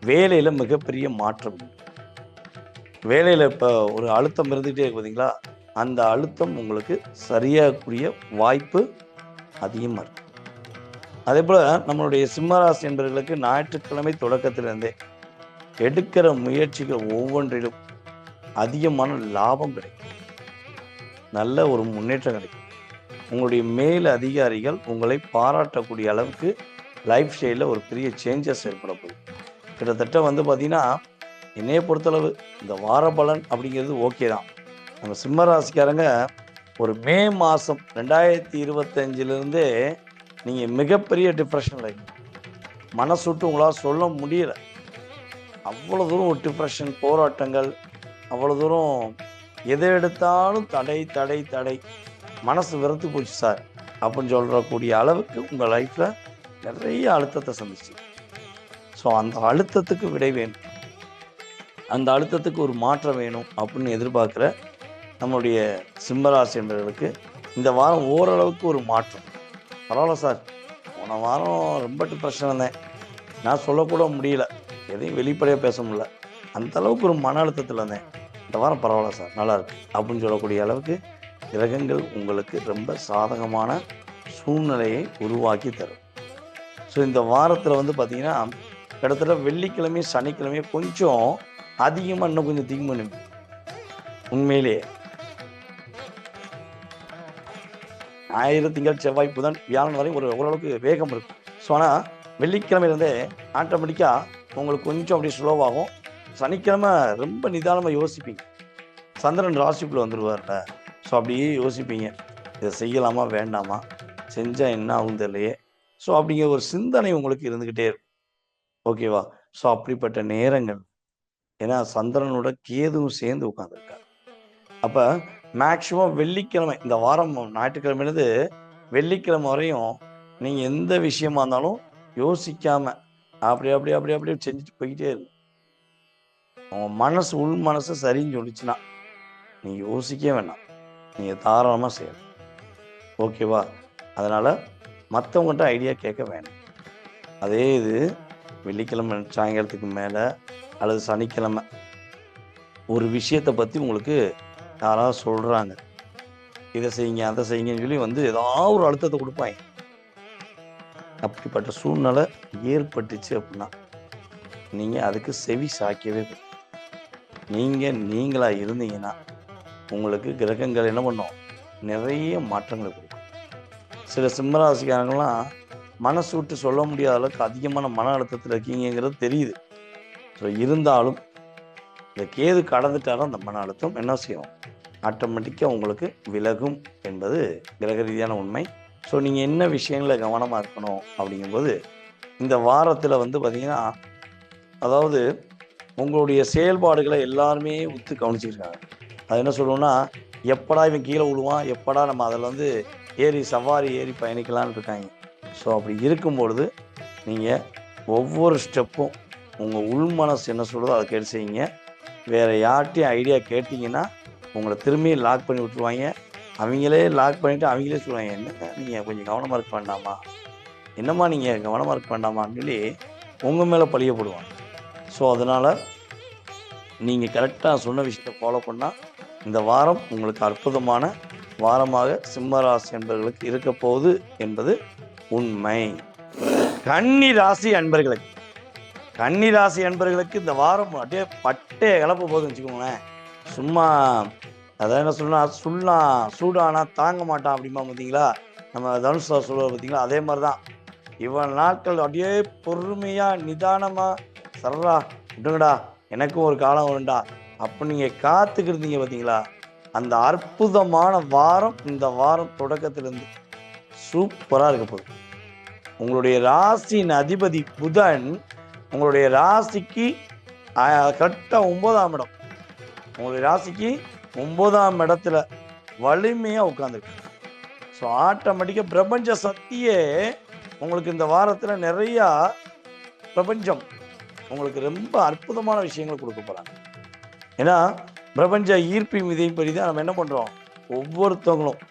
வேலையில் மிகப்பெரிய மாற்றம். வேலையில் இப்போ ஒரு அழுத்தம் இருந்துகிட்டே இருக்கு பார்த்தீங்களா, அந்த அழுத்தம் உங்களுக்கு சரியாகக்கூடிய வாய்ப்பு அதிகமாக இருக்குது. அதே போல் நம்மளுடைய சிம்மராசி என்பவர்களுக்கு ஞாயிற்றுக்கிழமை தொடக்கத்திலிருந்தே எடுக்கிற முயற்சிகள் ஒவ்வொன்றிலும் அதிகமான லாபம் கிடைக்கும், நல்ல ஒரு முன்னேற்றம் கிடைக்கும். உங்களுடைய மேல் அதிகாரிகள் உங்களை பாராட்டக்கூடிய அளவுக்கு லைஃப் ஸ்டைலில் ஒரு பெரிய சேஞ்சஸ் ஏற்பட போகுது. கிட்டத்தட்ட வந்து பார்த்திங்கன்னா, என்னையை பொறுத்தளவு இந்த வார பலன் அப்படிங்கிறது ஓகே தான். நம்ம சிம்மராசிக்காரங்க ஒரு மே மாதம் 2025 நீங்கள் மிகப்பெரிய டிப்ரெஷனில் இருக்கீங்க. மனசு விட்டு உங்களால் சொல்ல முடியலை. அவ்வளோ தூரம் ஒரு டிப்ரெஷன், போராட்டங்கள், அவ்வளோ தூரம் எதை எடுத்தாலும் தடை தடை தடை, மனசு வெறுத்து போச்சு சார் அப்படின்னு சொல்லக்கூடிய அளவுக்கு உங்கள் லைஃப்பில் நிறைய அழுத்தத்தை சந்திச்சு. ஸோ அந்த அழுத்தத்துக்கு விடை வேணும், அந்த அழுத்தத்துக்கு ஒரு மாற்றம் வேணும் அப்படின்னு எதிர்பார்க்குற நம்மளுடைய சிம்மராசி என்பவர்களுக்கு இந்த வாரம் ஓரளவுக்கு ஒரு மாற்றம். பரவாயில்ல சார், போன வாரம் ரொம்ப டிப்ரெஷன் இருந்தேன், நான் சொல்லக்கூட முடியல, எதையும் வெளிப்படையாக பேச முடியல, அந்த அளவுக்கு ஒரு மன அழுத்தத்தில் இருந்தேன், இந்த வாரம் பரவாயில்ல சார் நல்லா இருக்கு அப்படின்னு சொல்லக்கூடிய அளவுக்கு கிரகங்கள் உங்களுக்கு ரொம்ப சாதகமான சூழ்நிலையை உருவாக்கி தரும். ஸோ இந்த வாரத்தில் வந்து பார்த்தீங்கன்னா கிட்டத்தட்ட வெள்ளிக்கிழமையும் சனிக்கிழமையும் கொஞ்சம் அதிகமாக இன்னும் கொஞ்சம் திங்க் பண்ணுங்க. உண்மையிலேயே ஞாயிறு, திங்கள், செவ்வாய், புதன், வியாழன் வரை ஓரளவுக்கு வேகம் இருக்கும். ஸோ ஆனால் வெள்ளிக்கிழமையிலேருந்தே ஆட்டோமேட்டிக்காக உங்களுக்கு கொஞ்சம் அப்படியே ஸ்லோவாகும். சனிக்கிழமை ரொம்ப நிதானமாக யோசிப்பீங்க, சந்திரன் ராசிக்குள்ளே வந்துடுவார்ல. ஸோ அப்படியே யோசிப்பீங்க, இதை செய்யலாமா வேண்டாமா, செஞ்சால் என்ன ஆகும் தெரியலையே. ஸோ அப்படிங்கிற ஒரு சிந்தனை உங்களுக்கு இருந்துக்கிட்டே இருக்கும். ஓகேவா? ஸோ அப்படிப்பட்ட நேரங்கள், ஏன்னா சந்திரனோட கேதுவும் சேர்ந்து உட்காந்துருக்காரு. அப்போ மேக்சிமம் வெள்ளிக்கிழமை, இந்த வாரம் ஞாயிற்றுக்கிழமையிலேருந்து வெள்ளிக்கிழமை வரையும் நீங்கள் எந்த விஷயமா இருந்தாலும் யோசிக்காம அப்படியே செஞ்சுட்டு போய்கிட்டே இருக்கும். உங்கள் மனசு, உள் மனசு சரின்னு சொல்லிச்சுன்னா நீங்கள் யோசிக்க வேண்டாம், நீங்கள் தாராளமாக செய்யணும். ஓகேவா? அதனால் மற்றவங்கள்ட்ட ஐடியா கேட்க வேண்டாம். அதே இது வெள்ளிக்கிழமை சாயங்காலத்துக்கு மேலே அல்லது சனிக்கிழமை ஒரு விஷயத்தை பற்றி உங்களுக்கு யாராவது சொல்கிறாங்க, இதை செய்யுங்க அதை செய்யுங்கன்னு சொல்லி வந்து ஏதாவது ஒரு அழுத்தத்தை கொடுப்பாங்க. அப்படிப்பட்ட சூழ்நிலை ஏற்பட்டுச்சு அப்படின்னா நீங்கள் அதுக்கு செவி சாய்க்கவே கூடாது. நீங்களாக இருந்தீங்கன்னா உங்களுக்கு கிரகங்கள் என்ன பண்ணும், நிறைய மாற்றங்களை கொடுக்கும். சில சிம்மராசிக்காரங்களாம் மனசு விட்டு சொல்ல முடியாத அளவுக்கு அதிகமான மன அழுத்தத்தில் இருக்கீங்கிறது தெரியுது. ஸோ இருந்தாலும் இந்த கேது கடந்துட்டாலும் அந்த மன அழுத்தம் என்ன செய்யும், ஆட்டோமேட்டிக்காக உங்களுக்கு விலகும் என்பது கிரக ரீதியான உண்மை. ஸோ நீங்கள் என்ன விஷயங்களில் கவனமாக இருக்கணும் அப்படிங்கும்போது, இந்த வாரத்தில் வந்து பார்த்திங்கன்னா, அதாவது உங்களுடைய செயல்பாடுகளை எல்லாருமே உத்து கவனிச்சிருக்காங்க. அது என்ன சொல்லுவோம்னா, எப்படா இவன் கீழே விழுவான், எப்படா நம்ம அதில் வந்து சவாரி ஏறி பயணிக்கலான்னு இருக்காங்க. ஸோ அப்படி இருக்கும்பொழுது நீங்கள் ஒவ்வொரு ஸ்டெப்பும் உங்கள் உள் மனசு என்ன சொல்கிறதோ அதை கேட்டு செய்யுங்க. வேறு யார்கிட்டையும் ஐடியா கேட்டிங்கன்னா உங்களை திரும்பி லாக் பண்ணி விட்டுருவாங்க. அவங்களே லாக் பண்ணிவிட்டு அவங்களே சொல்லுவாங்க, என்னங்க நீங்கள் கொஞ்சம் கவனமாக இருக்க வேண்டாமா, என்னம்மா நீங்கள் கவனமாக இருக்க வேண்டாமான்னு சொல்லி உங்கள் மேலே பழிய போடுவாங்க. ஸோ அதனால் நீங்கள் கரெக்டாக சொன்ன விஷயத்தை ஃபாலோ பண்ணால் இந்த வாரம் உங்களுக்கு அற்புதமான வாரமாக சிம்மராசி அன்பர்களுக்கு இருக்க போகுது என்பது உண்மை. கன்னி ராசி அன்பர்களுக்கு இந்த வாரம் அப்படியே பட்டே கிளப்ப போகுதுன்னு வச்சுக்கோங்களேன். சும்மா அதான் என்ன சொல்லலாம், சூடானா தாங்க மாட்டான் அப்படிமா பார்த்தீங்களா, நம்ம தனுஷ் சொல்லுவோம் பார்த்தீங்களா, அதே மாதிரி தான் இவன் நாட்கள் அப்படியே பொறுமையாக நிதானமாக சர்றா விட்டுங்கடா எனக்கும் ஒரு காலம் வரும்டா அப்போ நீங்கள் காத்துக்கிருந்தீங்க பார்த்தீங்களா, அந்த அற்புதமான வாரம் இந்த வாரம் தொடக்கத்திலிருந்து சூப்பராக இருக்க போகுது. உங்களுடைய ராசியின் அதிபதி புதன் உங்களுடைய ராசிக்கு கரெக்டாக 9ஆம் இடம், உங்களுடைய ராசிக்கு 9ஆம் இடத்துல வலிமையாக உட்காந்துருக்கு. ஸோ ஆட்டோமேட்டிக்காக பிரபஞ்ச சக்தியே உங்களுக்கு இந்த வாரத்தில் நிறையா பிரபஞ்சம் உங்களுக்கு ரொம்ப அற்புதமான விஷயங்களை கொடுக்க போகிறாங்க. ஏன்னா பிரபஞ்ச ஈர்ப்பு விதிப்படி தான் நம்ம என்ன பண்ணுறோம், ஒவ்வொருத்தவங்களும்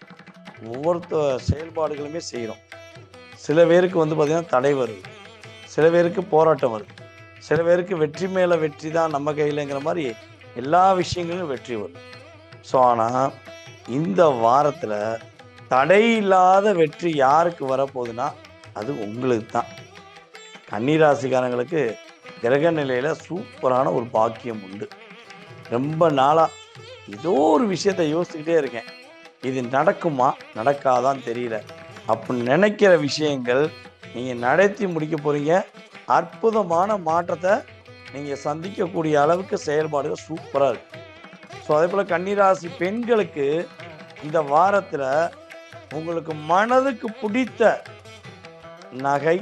செயல்பாடுகளுமே செய்கிறோம். சில பேருக்கு வந்து பார்த்திங்கன்னா தடை வருது, சில பேருக்கு போராட்டம் வருது, சில பேருக்கு வெற்றி மேலே வெற்றி தான் நம்ம கையிலங்கிற மாதிரி எல்லா விஷயங்களும் வெற்றி வரும். ஸோ ஆனால் இந்த வாரத்தில் தடை இல்லாத வெற்றி யாருக்கு வரப்போகுதுன்னா அது உங்களுக்கு தான். கன்னிராசிக்காரங்களுக்கு கிரக நிலையில் சூப்பரான ஒரு பாக்கியம் உண்டு. ரொம்ப நாளாக ஏதோ ஒரு விஷயத்தை யோசிச்சுக்கிட்டே இருக்கேன், இது நடக்குமா நடக்காதான்னு தெரியல அப்படின்னு நினைக்கிற விஷயங்கள் நீங்கள் நடத்தி முடிக்க போகிறீங்க. அற்புதமான மாற்றத்தை நீங்கள் சந்திக்கக்கூடிய அளவுக்கு செயல்பாடுகள் சூப்பராக இருக்குது. ஸோ அதே போல் கன்னிராசி பெண்களுக்கு இந்த வாரத்தில் உங்களுக்கு மனதுக்கு பிடித்த நகை,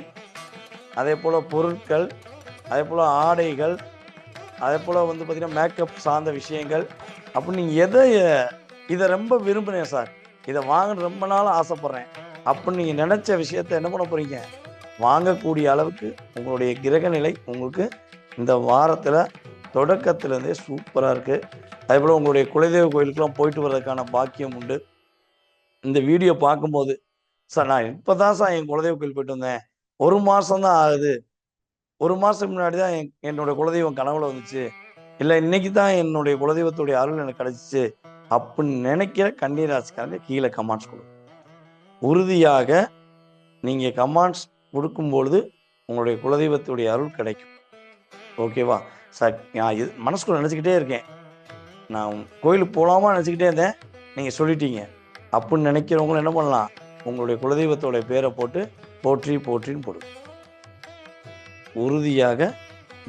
அதே போல் பொருட்கள், அதே போல் ஆடைகள், அதே போல் வந்து பார்த்திங்கன்னா மேக்கப் சார்ந்த விஷயங்கள் அப்படி நீங்கள் இதை ரொம்ப விரும்புகிறேன் சார், இதை வாங்க ரொம்ப நாள் ஆசைப்பட்றேன் அப்படின்னு நீங்கள் நினச்ச விஷயத்த என்ன பண்ண போகிறீங்க, வாங்கக்கூடிய அளவுக்கு உங்களுடைய கிரகநிலை உங்களுக்கு இந்த வாரத்தில் தொடக்கத்திலேருந்தே சூப்பராக இருக்குது. அதே போல் உங்களுடைய குலதெய்வ கோயிலுக்கெல்லாம் போயிட்டு வர்றதுக்கான பாக்கியம் உண்டு. இந்த வீடியோ பார்க்கும்போது, சார் நான் இப்போ தான் சார் என் குலதெய்வ கோயில் போயிட்டு வந்தேன். 1 மாசம் தான் ஆகுது. 1 மாசத்துக்கு முன்னாடி தான் என்னோட குலதெய்வம் கனவுல வந்துச்சு. இல்ல இன்னைக்கு தான் என்னுடைய குலதெய்வத்துடைய அருள் எனக்கு கிடைச்சிச்சு. அப்படின்னு நினைக்கிற கன்னி ராசிக்காரங்க கீழே கமெண்ட்ஸ் கொடுங்க. உறுதியாக நீங்க கமெண்ட்ஸ் கொடுக்கும்பொழுது உங்களுடைய குலதெய்வத்துடைய அருள் கிடைக்கும். ஓகேவா? சார் நான் மனசுக்குள்ள நினச்சிக்கிட்டே இருக்கேன். நான் கோயிலுக்கு போகலாமா நினச்சிக்கிட்டே இருந்தேன். நீங்கள் சொல்லிட்டீங்க. அப்படின்னு நினைக்கிறவங்களும் என்ன பண்ணலாம்? உங்களுடைய குலதெய்வத்தோடைய பேரை போட்டு போற்றி போற்றின்னு போடுங்க. உறுதியாக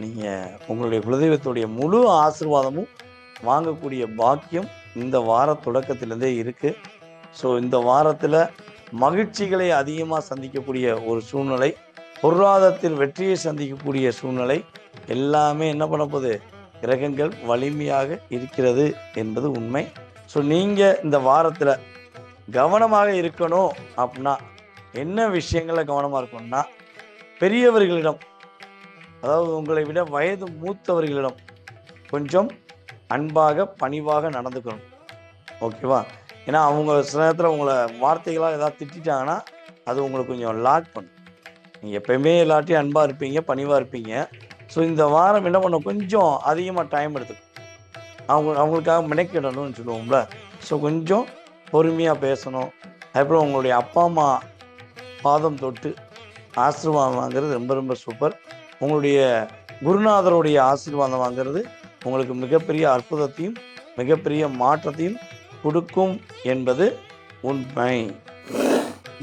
நீங்கள் உங்களுடைய குலதெய்வத்துடைய முழு ஆசீர்வாதமும் வாங்கக்கூடிய பாக்கியம் இந்த வார தொடக்கத்திலேருந்தே இருக்குது. ஸோ இந்த வாரத்தில் மகிழ்ச்சிகளை அதிகமாக சந்திக்கக்கூடிய ஒரு சூழ்நிலை, பொருளாதாரத்தில் வெற்றியை சந்திக்கக்கூடிய சூழ்நிலை எல்லாமே என்ன பண்ண போகுது? கிரகங்கள் வலிமையாக இருக்கிறது என்பது உண்மை. ஸோ நீங்கள் இந்த வாரத்தில் கவனமாக இருக்கணும் அப்படின்னா என்ன விஷயங்களில் கவனமாக இருக்கணும்னா, பெரியவர்களிடம், அதாவது உங்களை விட வயது மூத்தவர்களிடம் கொஞ்சம் அன்பாக பணிவாக நடந்துக்கணும். ஓகேவா? ஏன்னா அவங்க சில நேரத்தில் உங்களை வார்த்தைகளாக ஏதாவது திட்டாங்கன்னா அது உங்களுக்கு கொஞ்சம் லாக் பண்ணும். நீங்கள் எப்பயுமே எல்லாத்தையும் அன்பாக இருப்பீங்க, பணிவாக இருப்பீங்க. ஸோ இந்த வாரம் என்ன பண்ண கொஞ்சம் அதிகமாக டைம் எடுத்துக்கும். அவங்களுக்காக மெனக்கிடணும்னு சொல்லுவோம்ல. ஸோ கொஞ்சம் பொறுமையாக பேசணும். அதுக்கப்புறம் உங்களுடைய அப்பா அம்மா பாதம் தொட்டு ஆசீர்வாதம் வாங்கிறது ரொம்ப ரொம்ப சூப்பர். உங்களுடைய குருநாதருடைய ஆசீர்வாதம் வாங்கிறது உங்களுக்கு மிகப்பெரிய அற்புதத்தையும் மிகப்பெரிய மாற்றத்தையும் கொடுக்கும் என்பது உண்மை.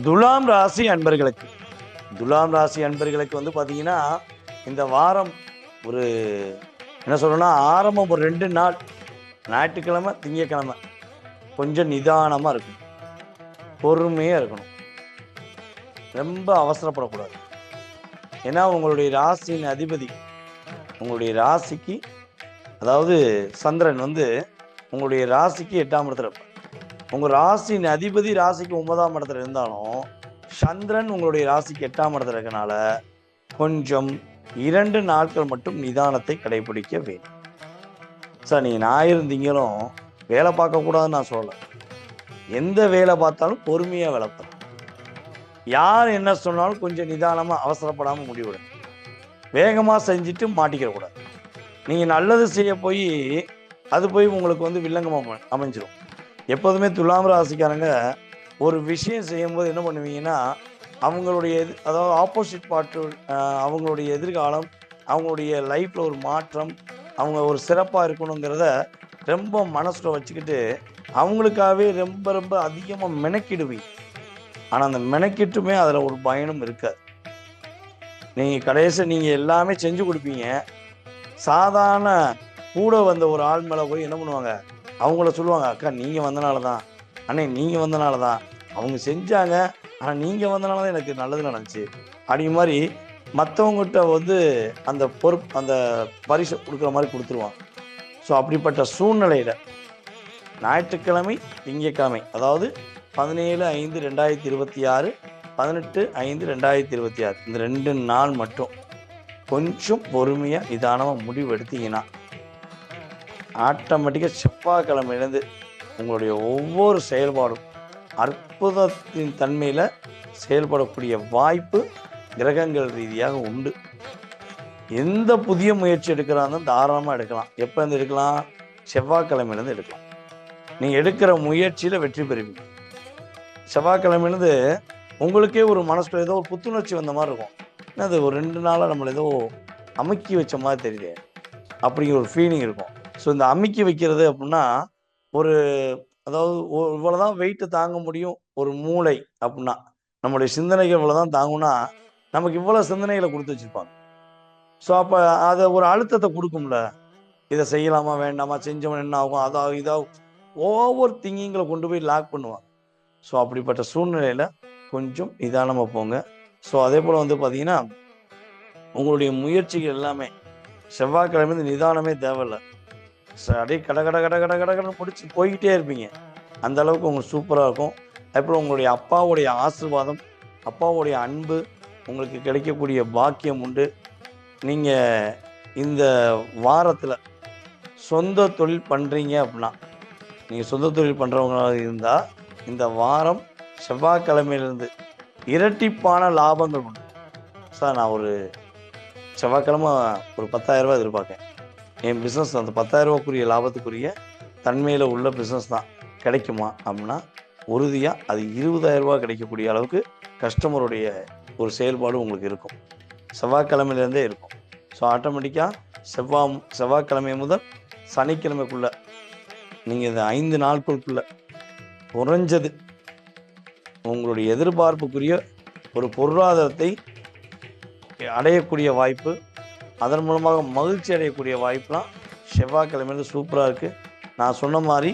துலாம் ராசி அன்பர்களுக்கு வந்து பார்த்தீங்கன்னா இந்த வாரம் ஒரு என்ன சொல்லணும்னா, ஆரம்பம் ஒரு 2 நாள் ஞாயிற்றுக்கிழமை திங்கக்கிழமை கொஞ்சம் நிதானமாக இருக்கணும், பொறுமையாக இருக்கணும், ரொம்ப அவசரப்படக்கூடாது. ஏன்னா உங்களுடைய ராசியின் அதிபதி உங்களுடைய ராசிக்கு, அதாவது சந்திரன் வந்து உங்களுடைய ராசிக்கு 8ஆம் இடத்துல இருப்பார். உங்கள் ராசியின் அதிபதி ராசிக்கு 9ஆம் இடத்துல இருந்தாலும் சந்திரன் உங்களுடைய ராசிக்கு 8ஆம் இடத்துல இருக்கனால கொஞ்சம் 2 நாட்கள் மட்டும் நிதானத்தை கடைபிடிக்க வேண்டும். சார் நீங்கள் ஞாயிறு திங்களும் வேலை பார்க்கக்கூடாதுன்னு நான் சொல்லலை. எந்த வேலை பார்த்தாலும் பொறுமையாக வேலை பார்க்கணும். யார் என்ன சொன்னாலும் கொஞ்சம் நிதானமாக அவசரப்படாமல் முடிவெடுங்க. வேகமாக செஞ்சுட்டு மாட்டிக்கிறக்கூடாது. நீங்கள் நல்லது செய்ய போய் அது போய் உங்களுக்கு வந்து வில்லங்கமாக அமைஞ்சிடும். எப்போதுமே துலாம் ராசிக்காரங்க ஒரு விஷயம் செய்யும்போது என்ன பண்ணுவீங்கன்னா, அவங்களுடைய அதாவது ஆப்போசிட் பார்ட்டு அவங்களுடைய எதிர்காலம், அவங்களுடைய லைஃப்பில் ஒரு மாற்றம், அவங்க ஒரு சிறப்பாக இருக்கணுங்கிறத ரொம்ப மனசில் வச்சுக்கிட்டு அவங்களுக்காகவே ரொம்ப ரொம்ப அதிகமாக மெனக்கிடுவீங்க. ஆனால் அந்த மெனக்கிட்டுமே அதில் ஒரு பயனும் இருக்காது. நீங்கள் கடைசியாக நீங்கள் எல்லாமே செஞ்சு கொடுப்பீங்க. சாதாரண கூட வந்த ஒரு ஆள் மேலே போய் என்ன பண்ணுவாங்க, அவங்கள சொல்லுவாங்க, அக்கா நீங்கள் வந்தனால தான், அண்ணே நீங்கள் வந்தனால தான், அவங்க செஞ்சாங்க, ஆனால் நீங்கள் வந்தனால தான் எனக்கு நல்லது நடந்துச்சு அப்படி மாதிரி மற்றவங்ககிட்ட வந்து அந்த பொறுப்பு அந்த பரிசை கொடுக்குற மாதிரி கொடுத்துருவாங்க. ஸோ அப்படிப்பட்ட சூழ்நிலையில் ஞாயிற்றுக்கிழமை திங்கட்கிழமை, அதாவது 17/5/2026 18/5/2026 இந்த 2 நாள் மட்டும் கொஞ்சம் பொறுமையாக நிதானமாக முடிவு எடுத்தீங்கன்னா ஆட்டோமேட்டிக்காக செவ்வாய்க்கிழமையிலேருந்து உங்களுடைய ஒவ்வொரு செயல்பாடும் அற்புதத்தின் தன்மையில் செயல்படக்கூடிய வாய்ப்பு கிரகங்கள் ரீதியாக உண்டு. எந்த புதிய முயற்சி எடுக்கிறாலும் தாராளமாக எடுக்கலாம். எப்போருந்து எடுக்கலாம்? செவ்வாய்க்கிழமையிலேருந்து எடுக்கலாம். நீங்கள் எடுக்கிற முயற்சியில் வெற்றி பெறுவீங்க. செவ்வாய்க்கிழமையிலேருந்து உங்களுக்கே ஒரு மனசுல ஏதோ ஒரு புத்துணர்ச்சி வந்த மாதிரி இருக்கும். அது ஒரு 2 நாளாக நம்மளை ஏதோ அமுக்கி வச்ச மாதிரி தெரியுது அப்படிங்கிற ஒரு ஃபீலிங் இருக்கும். ஸோ இந்த அமுக்கி வைக்கிறது அப்படின்னா ஒரு அதாவது இவ்வளோதான் வெயிட்டு தாங்க முடியும் ஒரு மூளை அப்படின்னா, நம்மளுடைய சிந்தனைகள் இவ்வளோதான் தாங்கும்னா நமக்கு இவ்வளோ சிந்தனைகளை கொடுத்து வச்சுருப்பாங்க. ஸோ அப்போ அதை ஒரு அழுத்தத்தை கொடுக்கும்ல, இதை செய்யலாமா வேண்டாமா, செஞ்சவன் என்ன ஆகும், அதாவது இதாகும், ஓவர் திங்கிங்களை கொண்டு போய் லாக் பண்ணுவாங்க. ஸோ அப்படிப்பட்ட சூழ்நிலையில் கொஞ்சம் நிதானமாக போங்க. ஸோ அதே போல் வந்து பார்த்தீங்கன்னா உங்களுடைய முயற்சிகள் எல்லாமே செவ்வாய்க்கிழமை நிதானமே தேவையில்லை. அப்படியே கட கட கட கட கடன்னு முடிச்சு போய்கிட்டே இருப்பீங்க. அந்த அளவுக்கு உங்களுக்கு சூப்பராக இருக்கும். அப்புறம் உங்களுடைய அப்பாவுடைய ஆசீர்வாதம், அப்பாவுடைய அன்பு உங்களுக்கு கிடைக்கக்கூடிய பாக்கியம் உண்டு. நீங்கள் இந்த வாரத்தில் சொந்த தொழில் பண்ணுறீங்க அப்படின்னா, நீங்கள் சொந்த தொழில் பண்ணுறவங்களாக இருந்தால் இந்த வாரம் செவ்வாய்க்கிழமையிலிருந்து இரட்டிப்பான லாபங்கள் உண்டு. சார் நான் ஒரு செவ்வாய்க்கிழமை ஒரு 10,000 ரூபாய் எதிர்பார்க்கேன். என் பிஸ்னஸ் அந்த 10,000 ரூபாய்க்குரிய லாபத்துக்குரிய தன்மையில் உள்ள பிஸ்னஸ் தான் கிடைக்குமா அப்படின்னா உறுதியாக அது 20,000 ரூபாய் கிடைக்கக்கூடிய அளவுக்கு கஸ்டமருடைய ஒரு செயல்பாடு உங்களுக்கு இருக்கும். செவ்வாய்க்கிழமையிலேருந்தே இருக்கும். ஸோ ஆட்டோமேட்டிக்காக செவ்வாய்க்கிழமை முதல் சனிக்கிழமைக்குள்ளே நீங்கள் இந்த 5 நாட்களுக்குள்ளே குறைஞ்சது உங்களுடைய எதிர்பார்ப்புக்குரிய ஒரு பொருளாதாரத்தை அடையக்கூடிய வாய்ப்பு, அதன் மூலமாக மகிழ்ச்சி அடையக்கூடிய வாய்ப்புலாம் செவ்வாய்க்கிழமையில சூப்பராக இருக்குது. நான் சொன்ன மாதிரி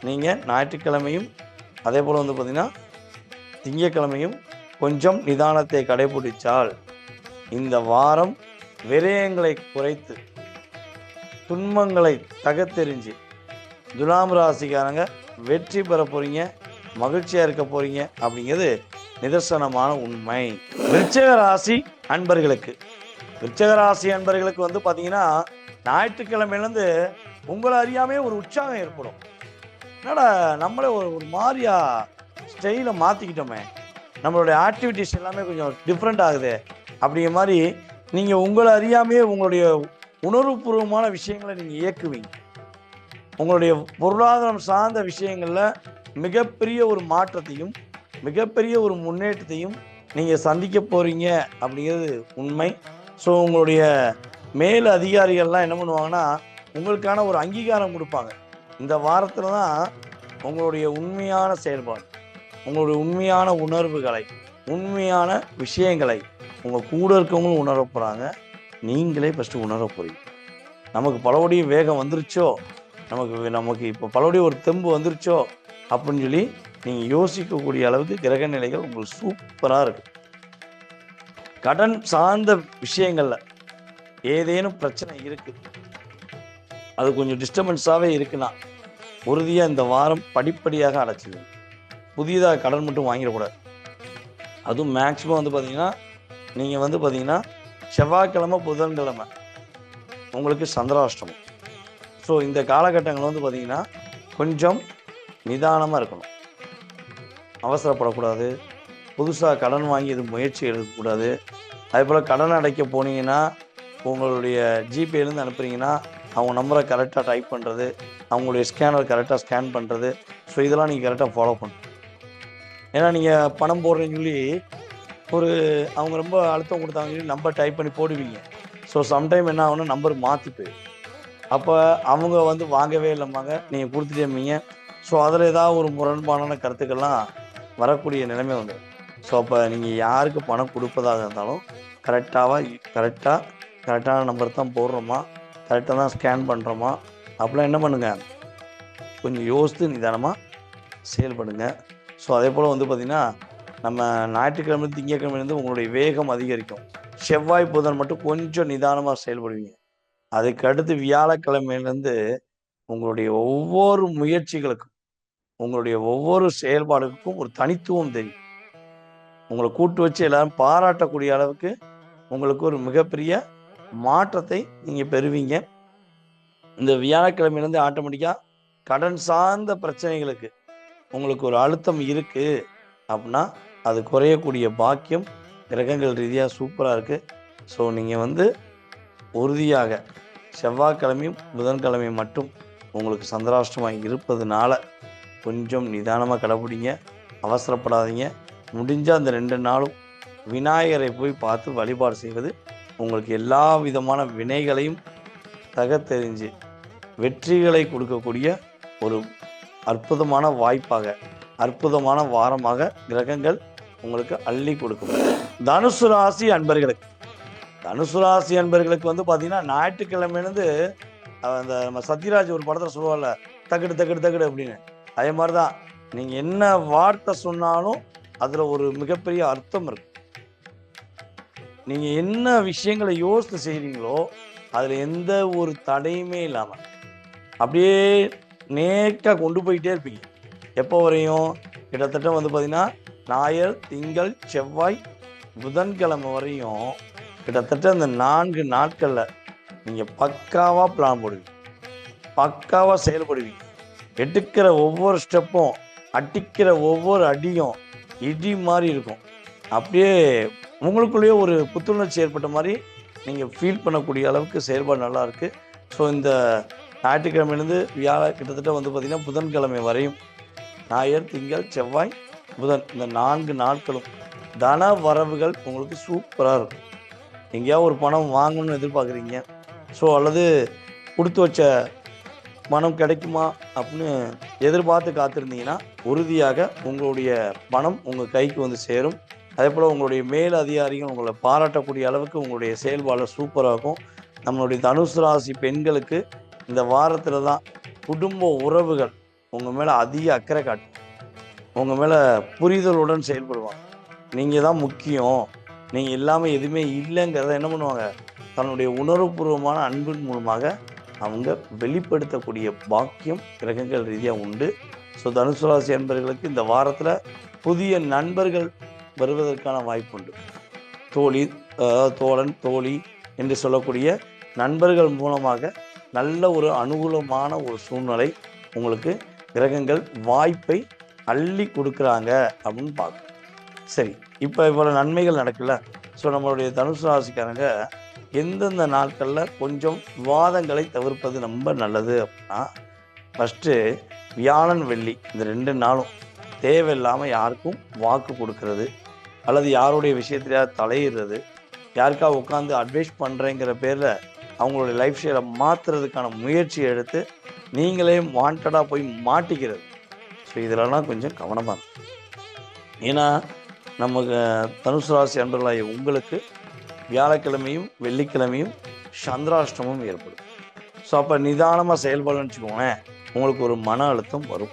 நீங்கள் ஞாயிற்றுக்கிழமையும் அதே போல் வந்து பார்த்திங்கன்னா திங்கட்கிழமையும் கொஞ்சம் நிதானத்தை கடைபிடித்தால் இந்த வாரம் விரயங்களை குறைத்து துன்பங்களை தகத்தெறிஞ்சு துலாம் ராசிக்காரங்க வெற்றி பெற போகிறீங்க, மகிழ்ச்சியாக இருக்க போகிறீங்க அப்படிங்கிறது நிதர்சனமான உண்மை. விருச்சிக ராசி அன்பர்களுக்கு வந்து பார்த்தீங்கன்னா ஞாயிற்றுக்கிழமையிலேருந்து உங்களை அறியாமே ஒரு உற்சாகம் ஏற்படும். என்னடா நம்மளே ஒரு மாதிரியா ஸ்டைலை மாற்றிக்கிட்டோமே, நம்மளுடைய ஆக்டிவிட்டிஸ் எல்லாமே கொஞ்சம் டிஃப்ரெண்ட் ஆகுது அப்படிங்கிற மாதிரி நீங்கள் உங்களை அறியாமே உங்களுடைய உணர்வுபூர்வமான விஷயங்களை நீங்கள் இயக்குவீங்க. உங்களுடைய பொருளாதாரம் சார்ந்த விஷயங்களில் மிகப்பெரிய ஒரு மாற்றத்தையும் மிகப்பெரிய ஒரு முன்னேற்றத்தையும் நீங்கள் சந்திக்க போகிறீங்க அப்படிங்கிறது உண்மை. ஸோ உங்களுடைய மேல் அதிகாரிகள்லாம் என்ன பண்ணுவாங்கன்னா உங்களுக்கான ஒரு அங்கீகாரம் கொடுப்பாங்க. இந்த வாரத்தில் தான் உங்களுடைய உண்மையான செயல்பாடு, உங்களுடைய உண்மையான உணர்வுகளை, உண்மையான விஷயங்களை உங்கள் கூட இருக்கவங்களும் உணர போகிறாங்க, நீங்களே ஃபஸ்ட்டு உணர போகிறீங்க. நமக்கு பலபடியும் வேகம் வந்துருச்சோ, நமக்கு இப்போ பலபடியும் ஒரு தெம்பு வந்துருச்சோ அப்படின்னு சொல்லி நீங்கள் யோசிக்கக்கூடிய அளவுக்கு கிரக நிலைகள் உங்களுக்கு சூப்பராக இருக்குது. கடன் சார்ந்த விஷயங்களில் ஏதேனும் பிரச்சனை இருக்குது, அது கொஞ்சம் டிஸ்டர்பன்ஸாகவே இருக்குன்னா உறுதியாக இந்த வாரம் படிப்படியாக அடைச்சிடுங்க. புதியதாக கடன் மட்டும் வாங்கிடக்கூடாது. அதுவும் மேக்ஸிமம் வந்து பார்த்திங்கன்னா நீங்கள் வந்து பார்த்திங்கன்னா செவ்வாய்க்கிழமை புதன்கிழமை உங்களுக்கு சந்திராஷ்டமம். ஸோ இந்த காலகட்டங்கள் வந்து பார்த்திங்கன்னா கொஞ்சம் நிதானமாக இருக்கணும், அவசரப்படக்கூடாது, புதுசாக கடன் வாங்கி இது முயற்சி எடுக்கக்கூடாது. அதே போல் கடன் அடைக்க போனீங்கன்னா உங்களுடைய ஜிபேலேருந்து அனுப்புகிறீங்கன்னா அவங்க நம்பரை கரெக்டாக டைப் பண்ணுறது, அவங்களுடைய ஸ்கேனர் கரெக்டாக ஸ்கேன் பண்ணுறது, ஸோ இதெல்லாம் நீங்கள் கரெக்டாக ஃபாலோ பண்ணணும். ஏன்னா நீங்கள் பணம் போடுறீங்கன்னு சொல்லி அவங்க ரொம்ப அழுத்தம் கொடுத்தாங்க சொல்லி நம்பர் டைப் பண்ணி போடுவீங்க. ஸோ சம்டைம் என்ன ஆகுனா நம்பர் மாற்றி போயிடும். அப்போ அவங்க வந்து வாங்கவே இல்லைம்பாங்க, நீங்கள் கொடுத்துட்டேம்பீங்க. ஸோ அதில் ஏதாவது ஒரு முரண்பாடான கருத்துக்கள்லாம் வரக்கூடிய நிலைமை வந்து. ஸோ அப்போ நீங்கள் யாருக்கு பணம் கொடுப்பதாக இருந்தாலும் கரெக்டான நம்பர் தான் போடுறோமா, கரெக்டாக தான் ஸ்கேன் பண்ணுறோமா அப்படிலாம் என்ன பண்ணுங்கள், கொஞ்சம் யோசித்து நிதானமாக செயல்படுங்க. ஸோ அதே போல் வந்து பார்த்திங்கன்னா நம்ம ஞாயிற்றுக்கிழமை திங்கட்கிழமையிலேருந்து உங்களுடைய வேகம் அதிகரிக்கும். செவ்வாய் புதன் மட்டும் கொஞ்சம் நிதானமாக செயல்படுவீங்க. அதுக்கு அடுத்து வியாழக்கிழமையிலேருந்து உங்களுடைய ஒவ்வொரு முயற்சிகளுக்கும் உங்களுடைய ஒவ்வொரு செயல்பாடுக்கும் ஒரு தனித்துவம் தெரியும். உங்களை கூட்டு வச்சு எல்லாரும் பாராட்டக்கூடிய அளவுக்கு உங்களுக்கு ஒரு மிகப்பெரிய மாற்றத்தை நீங்கள் பெறுவீங்க. இந்த வியாழக்கிழமையிலேருந்து ஆட்டோமேட்டிக்காக கடன் சார்ந்த பிரச்சனைகளுக்கு உங்களுக்கு ஒரு அழுத்தம் இருக்குது அப்படின்னா அது குறையக்கூடிய பாக்கியம் கிரகங்கள் ரீதியாக சூப்பராக இருக்குது. ஸோ நீங்கள் வந்து உறுதியாக செவ்வாய்க்கிழமையும் புதன்கிழமையும் மட்டும் உங்களுக்கு சந்திராஷ்டமாக இருப்பதுனால கொஞ்சம் நிதானமாக கடைப்பிடிங்க, அவசரப்படாதீங்க. முடிஞ்சால் அந்த 2 நாளும் விநாயகரை போய் பார்த்து வழிபாடு செய்வது உங்களுக்கு எல்லா விதமான வினைகளையும் தகத்தெறிஞ்சு வெற்றிகளை கொடுக்கக்கூடிய ஒரு அற்புதமான வாய்ப்பாக, அற்புதமான வாரமாக கிரகங்கள் உங்களுக்கு அள்ளி கொடுக்கும். தனுசு ராசி அன்பர்களுக்கு வந்து பார்த்தீங்கன்னா ஞாயிற்றுக்கிழமையிலேருந்து அந்த நம்ம சத்யராஜ் ஒரு படத்தில் சொல்லுவார்ல, தகடு அப்படின்னு, அதே மாதிரி தான் நீங்கள் என்ன வார்த்தை சொன்னாலும் அதில் ஒரு மிகப்பெரிய அர்த்தம் இருக்கு. நீங்கள் என்ன விஷயங்களை யோசித்து செய்கிறீங்களோ அதில் எந்த ஒரு தடையுமே இல்லாமல் அப்படியே நேக்காக கொண்டு போயிட்டே இருப்பீங்க. எப்போ வரையும் கிட்டத்தட்ட வந்து பார்த்திங்கன்னா ஞாயிறு திங்கள் செவ்வாய் புதன்கிழமை வரையும் கிட்டத்தட்ட அந்த 4 நாட்களில் நீங்கள் பக்காவாக பிளான் போடுவீங்க, பக்காவாக செயல்படுவீங்க. எடுக்கிற ஒவ்வொரு ஸ்டெப்பும் அடிக்கிற ஒவ்வொரு அடியும் இடி மாதிரி இருக்கும். அப்படியே உங்களுக்குள்ளேயே ஒரு புத்துணர்ச்சி ஏற்பட்ட மாதிரி நீங்கள் ஃபீல் பண்ணக்கூடிய அளவுக்கு செயல்பாடு நல்லா இருக்கு. ஸோ இந்த ஞாயிற்றுக்கிழமையிலேருந்து கிட்டத்தட்ட வந்து பார்த்திங்கன்னா புதன்கிழமை வரையும் ஞாயிறு, திங்கள், செவ்வாய், புதன் இந்த 4 நாட்களும் தன வரவுகள் உங்களுக்கு சூப்பராக இருக்கும். எங்கேயாவது ஒரு பணம் வாங்கணும்னு எதிர்பார்க்குறீங்க, ஸோ அல்லது கொடுத்து வச்ச பணம் கிடைக்குமா அப்படின்னு எதிர்பார்த்து காத்திருந்தீங்கன்னா உறுதியாக உங்களுடைய பணம் உங்கள் கைக்கு வந்து சேரும். அதே போல் உங்களுடைய மேல் அதிகாரிகள் உங்களை பாராட்டக்கூடிய அளவுக்கு உங்களுடைய செயல்பாடு சூப்பராகும். நம்மளுடைய தனுசு ராசி பெண்களுக்கு இந்த வாரத்தில் தான் குடும்ப உறவுகள் உங்கள் மேலே அதிக அக்கறை காட்டும். உங்கள் மேலே புரிதலுடன் செயல்படுவாங்க. நீங்கள் தான் முக்கியம், நீங்கள் இல்லாமல் எதுவுமே இல்லைங்கிறத என்ன பண்ணுவாங்க, தன்னுடைய உணர்வுபூர்வமான அன்பின் மூலமாக அவங்க வெளிப்படுத்தக்கூடிய பாக்கியம் கிரகங்கள் ரீதியாக உண்டு. ஸோ தனுசு ராசி அன்பர்களுக்கு இந்த வாரத்தில் புதிய நண்பர்கள் வருவதற்கான வாய்ப்பு உண்டு. தோழன், தோழி என்று சொல்லக்கூடிய நண்பர்கள் மூலமாக நல்ல ஒரு அனுகூலமான ஒரு சூழ்நிலை உங்களுக்கு கிரகங்கள் வாய்ப்பை அள்ளி கொடுக்குறாங்க அப்படின்னு பார்க்கணும். சரி, இப்போ இவ்வளோ நன்மைகள் நடக்கல. ஸோ நம்மளுடைய தனுசு ராசிக்காரங்க எந்தெந்த நாட்களில் கொஞ்சம் விவாதங்களை தவிர்ப்பது ரொம்ப நல்லது அப்படின்னா, ஃபஸ்ட்டு வியாழன், வெள்ளி இந்த 2 நாளும் தேவையில்லாமல் யாருக்கும் வாக்கு கொடுக்கறது அல்லது யாருடைய விஷயத்திலேயாவது தலையிடுறது, யாருக்காக உட்காந்து அட்வைஸ் பண்ணுறேங்கிற பேரில் அவங்களுடைய லைஃப் ஸ்டைலை மாற்றுறதுக்கான முயற்சி எடுத்து நீங்களே வாண்டடாக போய் மாட்டிக்கிறது. ஸோ இதிலலாம் கொஞ்சம் கவனமாக இருக்கும். ஏன்னா நமக்கு தனுசு ராசி அன்பர்களாகிய உங்களுக்கு வியாழக்கிழமையும் வெள்ளிக்கிழமையும் சந்திராஷ்டமும் ஏற்படும். ஸோ அப்போ நிதானமாக செயல்படணும்னு வச்சுக்கோங்களேன், உங்களுக்கு ஒரு மன அழுத்தம் வரும்.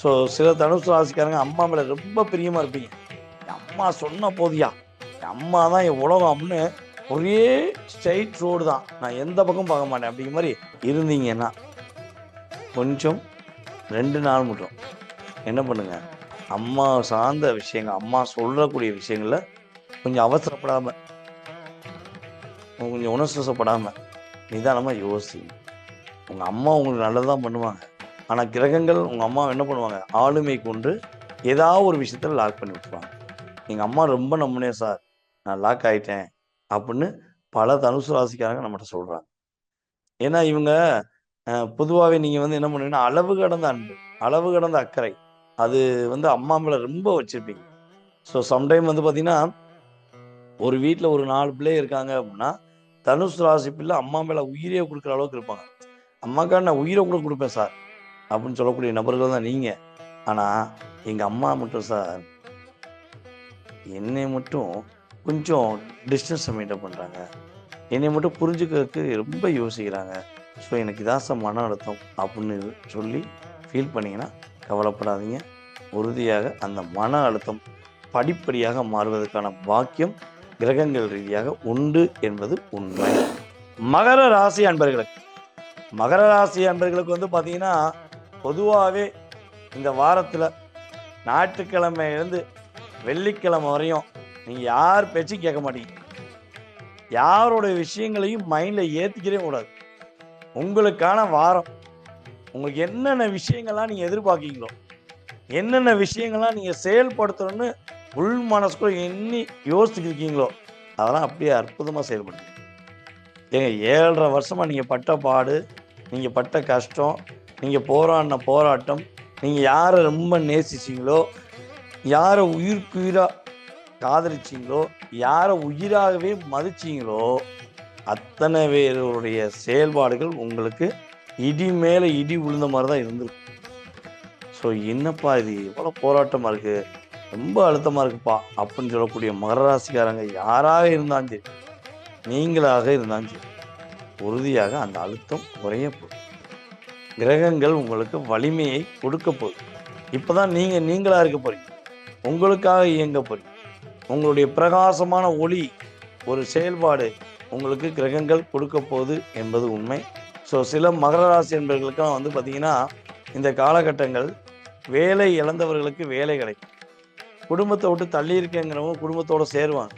ஸோ சில தனுசு ராசிக்காரங்க அம்மா மேலே ரொம்ப பிரியமாக இருப்பீங்க. என் அம்மா சொன்ன போதியா, என் அம்மா தான் என் உலகம் அப்படின்னு ஒரே ஸ்ட்ரைட் ரோடு தான், நான் எந்த பக்கம் பார்க்க மாட்டேன் அப்படிங்கிற மாதிரி இருந்தீங்கன்னா கொஞ்சம் 2 நாள் மட்டும் என்ன பண்ணுங்கள், அம்மா சார்ந்த விஷயங்கள், அம்மா சொல்லக்கூடிய விஷயங்களில் கொஞ்சம் அவசரப்படாமல், கொஞ்சம் உணர்ச்சிப்படாமல் நிதானமாக யோசிங்க. உங்கள் அம்மா உங்களுக்கு நல்லதான் பண்ணுவாங்க. ஆனால் கிரகங்கள் உங்கள் அம்மா என்ன பண்ணுவாங்க, ஆளுமை கொண்டு ஏதாவது ஒரு விஷயத்தில் லாக் பண்ணி விட்டுருவாங்க. எங்கள் அம்மா ரொம்ப நம்பினேன் சார், நான் லாக் ஆகிட்டேன் அப்படின்னு பல தனுசு ராசிக்காரங்க நம்மகிட்ட சொல்கிறாங்க. ஏன்னா இவங்க பொதுவாகவே நீங்கள் வந்து என்ன பண்ணுவீங்கன்னா அளவு கடந்த அன்பு, அளவு கடந்த அக்கறை அது வந்து அம்மா மேலே ரொம்ப வச்சுருப்பீங்க. ஸோ சம்டைம் வந்து பார்த்தீங்கன்னா ஒரு வீட்டில் ஒரு 4 பிள்ளை இருக்காங்க அப்படின்னா தனுசு ராசி பிள்ளை அம்மா மேலே உயிரே கொடுக்குற அளவுக்கு இருப்பாங்க. அம்மாக்காக நான் உயிரை கூட கொடுப்பேன் சார் அப்படின்னு சொல்லக்கூடிய நபர்கள் தான் நீங்கள். ஆனால் எங்கள் அம்மா மட்டும் சார் என்னை மட்டும் கொஞ்சம் டிஸ்டன்ஸை மெயின்டைன் பண்ணுறாங்க, என்னை மட்டும் புரிஞ்சுக்கிறதுக்கு ரொம்ப யோசிக்கிறாங்க. ஸோ எனக்கு இதான் சார் மன அழுத்தம் அப்படின்னு சொல்லி ஃபீல் பண்ணிங்கன்னா கவலைப்படாதீங்க. உறுதியாக அந்த மன அழுத்தம் படிப்படியாக மாறுவதற்கான பாக்கியம் கிரகங்கள் ரீதியாக உண்டு என்பது உண்மை. மகர ராசி அன்பர்களுக்கு வந்து பார்த்தீங்கன்னா பொதுவாகவே இந்த வாரத்தில் ஞாயிற்றுக்கிழமையிலேருந்து வெள்ளிக்கிழமை வரையும் நீங்கள் யார் பேச்சும் கேட்க மாட்டீங்க. யாரோடைய விஷயங்களையும் மைண்டில் ஏற்றிக்கவே கூடாது. உங்களுக்கான வாரம். உங்களுக்கு என்னென்ன விஷயங்கள்லாம் நீங்கள் எதிர்பார்க்கீங்களோ, என்னென்ன விஷயங்கள்லாம் நீங்கள் செயல்படுத்தணும்னு உள் மனசுக்குள்ள எண்ணி யோசிச்சுருக்கீங்களோ அதெல்லாம் அப்படியே அற்புதமாக செயல்படுங்க. ஏங்க 7.5 வருஷமாக நீங்கள் பட்ட பாடு, நீங்கள் பட்ட கஷ்டம், நீங்கள் போராடின போராட்டம், நீங்கள் யாரை ரொம்ப நேசிச்சிங்களோ, யாரை உயிருக்கு உயிராக காதலிச்சிங்களோ, யாரை உயிராகவே மதிச்சிங்களோ அத்தனை பேருடைய செயல்பாடுகள் உங்களுக்கு இடி மேலே இடி விழுந்த மாதிரி தான் இருந்திருக்கும். ஸோ என்னப்பா இது எவ்வளோ போராட்டமாக இருக்குது, ரொம்ப அழுத்தமாக இருக்குப்பா அப்படின்னு சொல்லக்கூடிய மகர ராசிக்காரங்க யாராக இருந்தாலும் சரி, நீங்களாக இருந்தாலும் சரி, உறுதியாக அந்த அழுத்தம் குறைய போகுது. கிரகங்கள் உங்களுக்கு வலிமையை கொடுக்க போகுது. இப்போ தான் நீங்களாக இருக்க போகிறீங்க, உங்களுக்காக இயங்க போகிறீங்க. உங்களுடைய பிரகாசமான ஒளி ஒரு செயல்பாடு உங்களுக்கு கிரகங்கள் கொடுக்க போகுது என்பது உண்மை. ஸோ சில மகர ராசி என்பவர்களுக்கெல்லாம் வந்து பார்த்திங்கன்னா இந்த காலகட்டங்கள் வேலை இழந்தவர்களுக்கு வேலை கிடைக்கும். குடும்பத்தை விட்டு தள்ளி இருக்கேங்கிறவங்க குடும்பத்தோடு சேருவாங்க.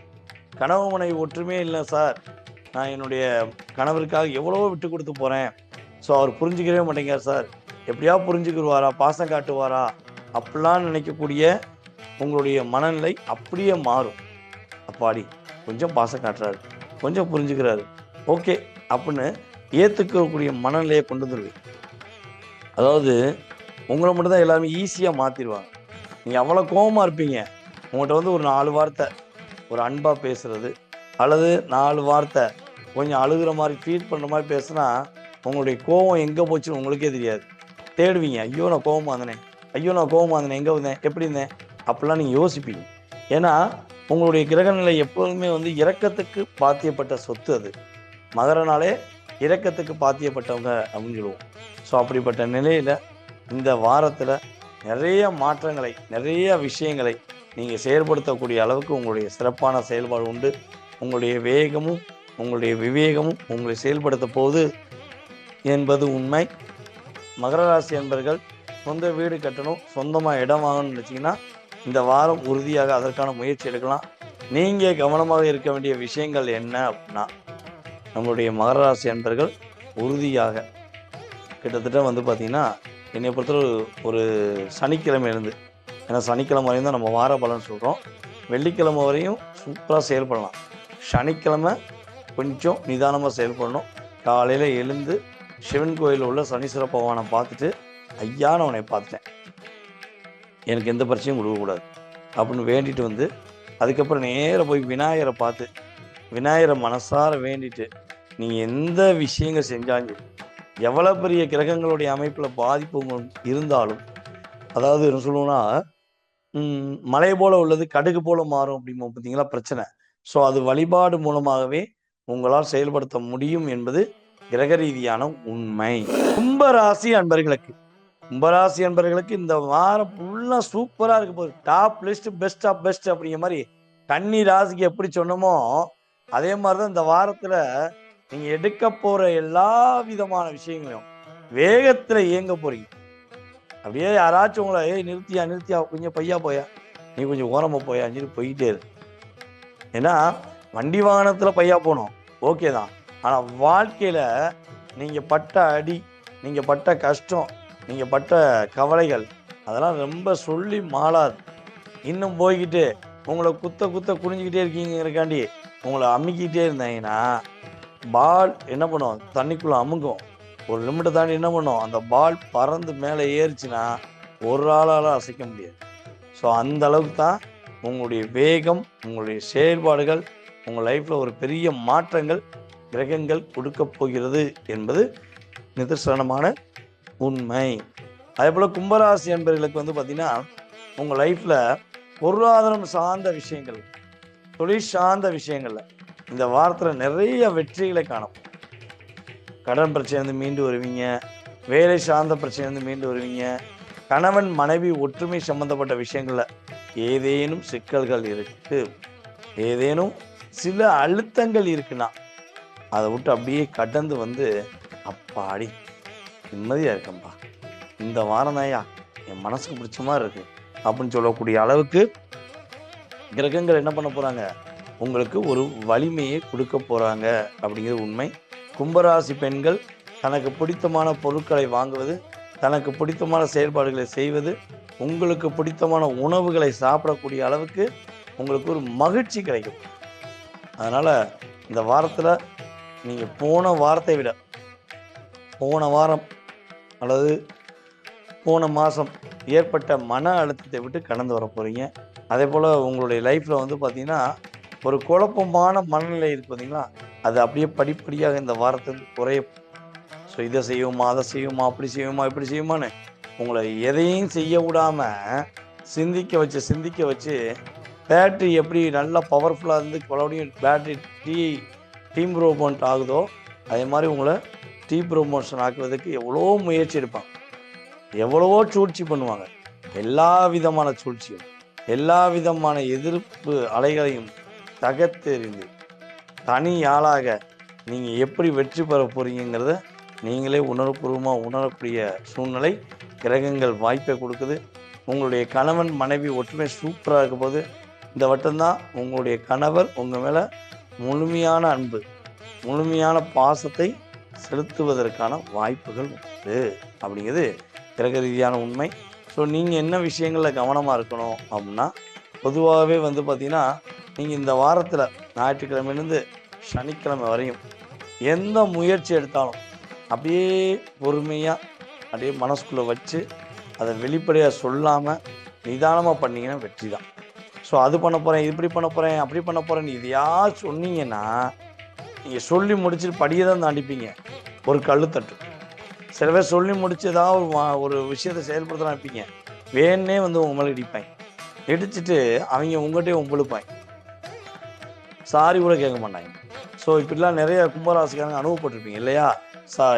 கணவன் மனைவி ஒற்றுமே இல்லை சார், நான் என்னுடைய கணவருக்காக எவ்வளவோ விட்டு கொடுத்து போகிறேன், ஸோ அவர் புரிஞ்சுக்கவே மாட்டேங்கார் சார், எப்படியா புரிஞ்சுக்கிடுவாரா, பாசம் காட்டுவாரா அப்படிலாம் நினைக்கக்கூடிய உங்களுடைய மனநிலை அப்படியே மாறும். அப்பாடி கொஞ்சம் பாசம் காட்டுறாரு, கொஞ்சம் புரிஞ்சுக்கிறாரு, ஓகே அப்படின்னு ஏற்றுக்கக்கூடிய மனநிலையை கொண்டு வந்துடுவீங்க. அதாவது உங்களை மட்டும் தான் எல்லாருமே ஈஸியாக மாற்றிடுவாங்க. நீங்கள் அவ்வளோ கோபமாக இருப்பீங்க, உங்கள்கிட்ட வந்து ஒரு 4 வார்த்தை ஒரு அன்பாக பேசுகிறது அல்லது 4 வார்த்தை கொஞ்சம் அழுகிற மாதிரி ஃபீல் பண்ணுற மாதிரி பேசுனா உங்களுடைய கோபம் எங்கே போச்சுன்னு உங்களுக்கே தெரியாது. தேடுவீங்க, ஐயோ நான் கோபமாக இருந்தேனே, ஐயோ நான் கோபமாக இருந்தேன், எங்கே இருந்தேன், எப்படி இருந்தேன், அப்படிலாம் நீங்கள் யோசிப்பீங்க. ஏன்னா உங்களுடைய கிரகநிலை எப்போதுமே வந்து இரக்கத்துக்கு பாத்தியப்பட்ட சொத்து. அது மகரனாலே இரக்கத்துக்கு பாத்தியப்பட்டவங்க அப்படின்னு சொல்லுவோம். ஸோ அப்படிப்பட்ட நிலையில் இந்த வாரத்தில் நிறைய மாற்றங்களை, நிறைய விஷயங்களை நீங்கள் செயல்படுத்தக்கூடிய அளவுக்கு உங்களுடைய சிறப்பான செயல்பாடு உண்டு. உங்களுடைய வேகமும் உங்களுடைய விவேகமும் உங்களை செயல்படுத்த போகுது என்பது உண்மை. மகர ராசி என்பர்கள் சொந்த வீடு கட்டணும், சொந்தமாக இடம் வாங்கணும்னு நினச்சிங்கன்னா இந்த வாரம் உறுதியாக அதற்கான முயற்சி எடுக்கலாம். நீங்கள் கவனமாக இருக்க வேண்டிய விஷயங்கள் என்ன அப்படின்னா, நம்மளுடைய மகர ராசி என்பர்கள் உறுதியாக கிட்டத்தட்ட வந்து பார்த்திங்கன்னா என்னை பொறுத்தவரை ஒரு சனிக்கிழமையிலேருந்து, ஏன்னா சனிக்கிழமை வரையும் தான் நம்ம வார பலன் சொல்கிறோம், வெள்ளிக்கிழமை வரையும் சூப்பராக செயல்படலாம். சனிக்கிழமை கொஞ்சம் நிதானமாக செயல்படணும். காலையில் எழுந்து சிவன் கோயிலில் உள்ள சனீஸ்வர பகவானை பார்த்துட்டு, ஐயா நான் உன்னை பார்த்துட்டேன், எனக்கு எந்த பிரச்சனையும் கொடுக்கக்கூடாது அப்படின்னு வேண்டிட்டு வந்து அதுக்கப்புறம் நேராக போய் விநாயகரை பார்த்து விநாயகரை மனசார வேண்டிட்டு நீங்கள் எந்த விஷயங்கள் செஞ்சாலும் எவ்வளோ பெரிய கிரகங்களுடைய அமைப்பில் பாதிப்பு இருந்தாலும், அதாவது என்ன சொல்லுவோம்னா மலை போல உள்ளது கடுகு போல மாறும் அப்படிம்போம் பார்த்தீங்களா பிரச்சனை. ஸோ அது வழிபாடு மூலமாகவே உங்களால் செயல்படுத்த முடியும் என்பது கிரக ரீதியான உண்மை. கும்பராசி அன்பர்களுக்கு இந்த வாரம் ஃபுல்லாக சூப்பராக இருக்க போகுது. Top list, best of best அப்படிங்கிற மாதிரி கன்னி ராசிக்கு எப்படி சொன்னமோ அதே மாதிரி தான் இந்த வாரத்தில் நீங்கள் எடுக்க போகிற எல்லா விதமான விஷயங்களையும் வேகத்தில் இயங்க போறீங்க. அப்படியே யாராச்சும் உங்களை நிறுத்தியா கொஞ்சம் பையா போயா, நீ கொஞ்சம் ஓரமாக போயா போயிட்டே இருக்கு. ஏன்னா வண்டி வாகனத்தில் பையா போகணும், ஓகே தான். ஆனால் வாழ்க்கையில் நீங்கள் பட்ட அடி, நீங்கள் பட்ட கஷ்டம், நீங்கள் பட்ட கவலைகள் அதெல்லாம் ரொம்ப சொல்லி மாளாது. இன்னும் போய்கிட்டு உங்களை குத்த குனிஞ்சிக்கிட்டே இருக்கீங்கிறக்காண்டி உங்களை அமுக்கிட்டே இருந்தாங்கன்னா பால் என்ன பண்ணும், தண்ணிக்குள்ளே அமுங்கும். ஒரு லிமிட்டை தாண்டி என்ன பண்ணும், அந்த பால் பறந்து மேலே ஏறிச்சுன்னா ஒரு ஆளால் அசைக்க முடியாது. ஸோ அந்த அளவுக்கு தான் உங்களுடைய வேகம், உங்களுடைய செயல்பாடுகள் உங்கள் லைஃப்பில் ஒரு பெரிய மாற்றங்கள் கிரகங்கள் கொடுக்க போகிறது என்பது நிதர்சனமான உண்மை. அதே போல் கும்பராசி என்பவர்களுக்கு வந்து பார்த்திங்கன்னா உங்கள் லைஃப்பில் பொருளாதாரம் சார்ந்த விஷயங்கள், தொழில் சார்ந்த விஷயங்களில் இந்த வாரத்தில் நிறைய வெற்றிகளை காணும். கடன் பிரச்சனை மீண்டு வருவீங்க, வேலை சார்ந்த பிரச்சனை மீண்டு வருவீங்க, கணவன் மனைவி ஒற்றுமை சம்பந்தப்பட்ட விஷயங்களில் ஏதேனும் சிக்கல்கள் இருக்கு, ஏதேனும் சில அழுத்தங்கள் இருக்குன்னா அதை விட்டு அப்படியே கடந்து வந்து அப்பாடி நிம்மதியாக இருக்கம்பா, இந்த வாரம் தான்யா என் மனசுக்கு பிடிச்ச மாதிரி இருக்கு அப்படின்னு சொல்லக்கூடிய அளவுக்கு கிரகங்கள் என்ன பண்ண போகிறாங்க, உங்களுக்கு ஒரு வலிமையை கொடுக்க போகிறாங்க அப்படிங்கிறது உண்மை. கும்பராசி பெண்கள் தனக்கு பிடித்தமான பொருட்களை வாங்குவது, தனக்கு பிடித்தமான செயல்பாடுகளை செய்வது, உங்களுக்கு பிடித்தமான உணவுகளை சாப்பிடக்கூடிய அளவுக்கு உங்களுக்கு ஒரு மகிழ்ச்சி கிடைக்கும். அதனால் இந்த வாரத்தில் நீங்கள் போன வாரத்தை விட போன வாரம் அல்லது போன மாதம் ஏற்பட்ட மன அழுத்தத்தை விட்டு கடந்து வர போகிறீங்க. அதே போல் உங்களுடைய லைஃப்பில் வந்து பார்த்திங்கன்னா ஒரு குழப்பமான மனநிலை இருக்குது பார்த்தீங்களா, அது அப்படியே படிப்படியாக இந்த வாரத்துக்கு குறையும். ஸோ இதை செய்வோமா, அதை செய்வோமா, அப்படி செய்வோமா, இப்படி செய்வோமான்னு உங்களை எதையும் செய்ய விடாமல் சிந்திக்க வச்சு பேட்ரி எப்படி நல்லா பவர்ஃபுல்லாக இருந்து மறுபடியும் பேட்ரி டீம் ப்ரோமோஷன் ஆகுதோ அதே மாதிரி உங்களை ப்ரோமோஷன் ஆக்குவதற்கு எவ்வளோ முயற்சி எடுப்பாங்க, எவ்வளவோ சூழ்ச்சி பண்ணுவாங்க. எல்லா விதமான சூழ்ச்சியும், எல்லா விதமான எதிர்ப்பு அலைகளையும் தகர்த்தெறிந்து தனி ஆளாக நீங்கள் எப்படி வெற்றி பெற போகிறீங்கிறத நீங்களே உணர்வுபூர்வமாக உணரக்கூடிய சூழ்நிலை கிரகங்கள் வாய்ப்பை கொடுக்குது. உங்களுடைய கணவன் மனைவி ஒற்றுமை சூப்பராக இருக்க போது இந்த வட்டம்தான் உங்களுடைய கணவர் உங்கள் மேலே முழுமையான அன்பு, முழுமையான பாசத்தை செலுத்துவதற்கான வாய்ப்புகள் உண்டு அப்படிங்கிறது கிரக ரீதியான உண்மை. ஸோ நீங்கள் என்ன விஷயங்களில் கவனமாக இருக்கணும் அப்படின்னா, பொதுவாகவே வந்து பார்த்திங்கன்னா, நீங்கள் இந்த வாரத்தில் ஞாயிற்றுக்கிழமையிலேருந்து சனிக்கிழமை வரையும் எந்த முயற்சி எடுத்தாலும் அப்படியே பொறுமையாக அப்படியே மனசுக்குள்ளே வச்சு அதை வெளிப்படையாக சொல்லாமல் நிதானமாக பண்ணிங்கன்னா வெற்றி தான். ஸோ அது பண்ண போகிறேன், இப்படி பண்ண போகிறேன், அப்படி பண்ண போகிறேன்னு இதையாவது சொன்னீங்கன்னா நீங்கள் சொல்லி முடிச்சுட்டு படியை தான் தாண்டிப்பீங்க. ஒரு கல்லுத்தட்டு. சில பேர் சொல்லி முடிச்சு ஏதாவது ஒரு விஷயத்தை செயல்படுத்த நினைப்பீங்க, வேணே வந்து உங்க மேலே இடிப்பாங்க. இடிச்சுட்டு அவங்க உங்கள்கிட்டயே உங்களுப்பாங்க, சாரி கூட கேட்க மாட்டாங்க. ஸோ இப்படிலாம் நிறைய கும்பராசிக்காரங்க அனுபவப்பட்டிருப்பீங்க இல்லையா?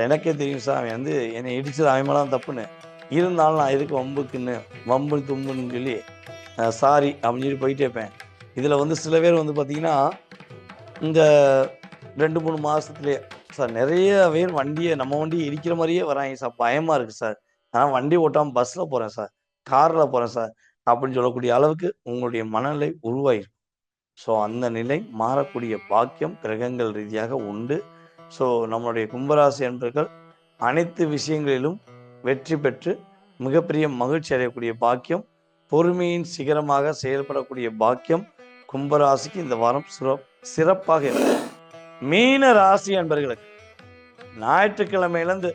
எனக்கே தெரியும் சார், அவன் வந்து என்னை இடிச்சது அவன் மேலே தான் தப்புன்னு, இருந்தாலும் நான் எதுக்கு வம்புக்குன்னு வம்பு தும்புன்னு சொல்லி சாரி அப்படின்னு சொல்லி போயிட்டே இருப்பேன். இதில் வந்து சில பேர் வந்து பார்த்தீங்கன்னா இந்த 2-3 மாதத்துலேயே சார் நிறைய பேர் வண்டியை நம்ம வண்டியை இடிக்கிற மாதிரியே வராங்க சார், பயமாக இருக்குது சார், நான் வண்டி ஓட்டாமல் பஸ்ஸில் போகிறேன் சார், காரில் போகிறேன் சார் அப்படின்னு சொல்லக்கூடிய அளவுக்கு உங்களுடைய மனநிலை உருவாயிருக்கு. ஸோ அந்த நிலை மாறக்கூடிய பாக்கியம் கிரகங்கள் ரீதியாக உண்டு. ஸோ நம்மளுடைய கும்பராசி என்பர்கள் அனைத்து விஷயங்களிலும் வெற்றி பெற்று மிகப்பெரிய மகிழ்ச்சி அடையக்கூடிய பாக்கியம், பொறுமையின் சிகரமாக செயல்படக்கூடிய பாக்கியம் கும்பராசிக்கு இந்த வாரம் சிறப்பாக இருக்கு. மீன ராசி என்பர்களுக்கு ஞாயிற்றுக்கிழமையிலேருந்து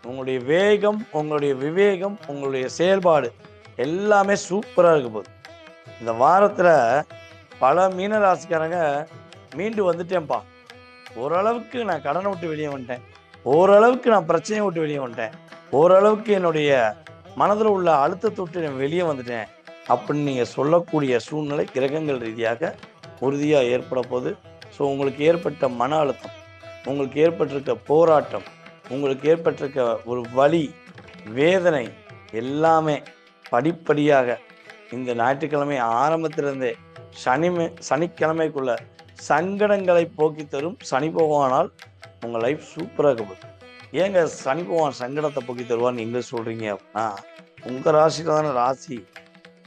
உங்களுடைய வேகம், உங்களுடைய விவேகம், உங்களுடைய செயல்பாடு எல்லாமே சூப்பராக இருக்க போகுது. இந்த வாரத்தில் பல மீன ராசிக்காரங்க மீண்டு வந்துட்டேன்ப்பா, ஓரளவுக்கு நான் கடனை விட்டு வெளியே வந்துட்டேன், ஓரளவுக்கு நான் பிரச்சனையை விட்டு வெளியே வந்துட்டேன், ஓரளவுக்கு என்னுடைய மனதில் உள்ள அழுத்தத்தை விட்டு நான் வெளியே வந்துட்டேன் அப்படின்னு நீங்கள் சொல்லக்கூடிய சூழ்நிலை கிரகங்கள் ரீதியாக உறுதியாக ஏற்பட போகுது. ஸோ உங்களுக்கு ஏற்பட்ட மன அழுத்தம், உங்களுக்கு ஏற்பட்டிருக்க போராட்டம், உங்களுக்கு ஏற்பட்டிருக்க ஒரு வலி வேதனை எல்லாமே படிப்படியாக இந்த ஞாயிற்றுக்கிழமை ஆரம்பத்திலிருந்தே சனிக்கிழமைக்குள்ள சங்கடங்களை போக்கி தரும் சனி பகவானால் உங்கள் லைஃப் சூப்பராக இருக்கும். ஏங்க சனி பகவான் சங்கடத்தை போக்கி தருவான்னு நீங்கள் சொல்கிறீங்க அப்படின்னா, உங்கள் ராசியில் தானே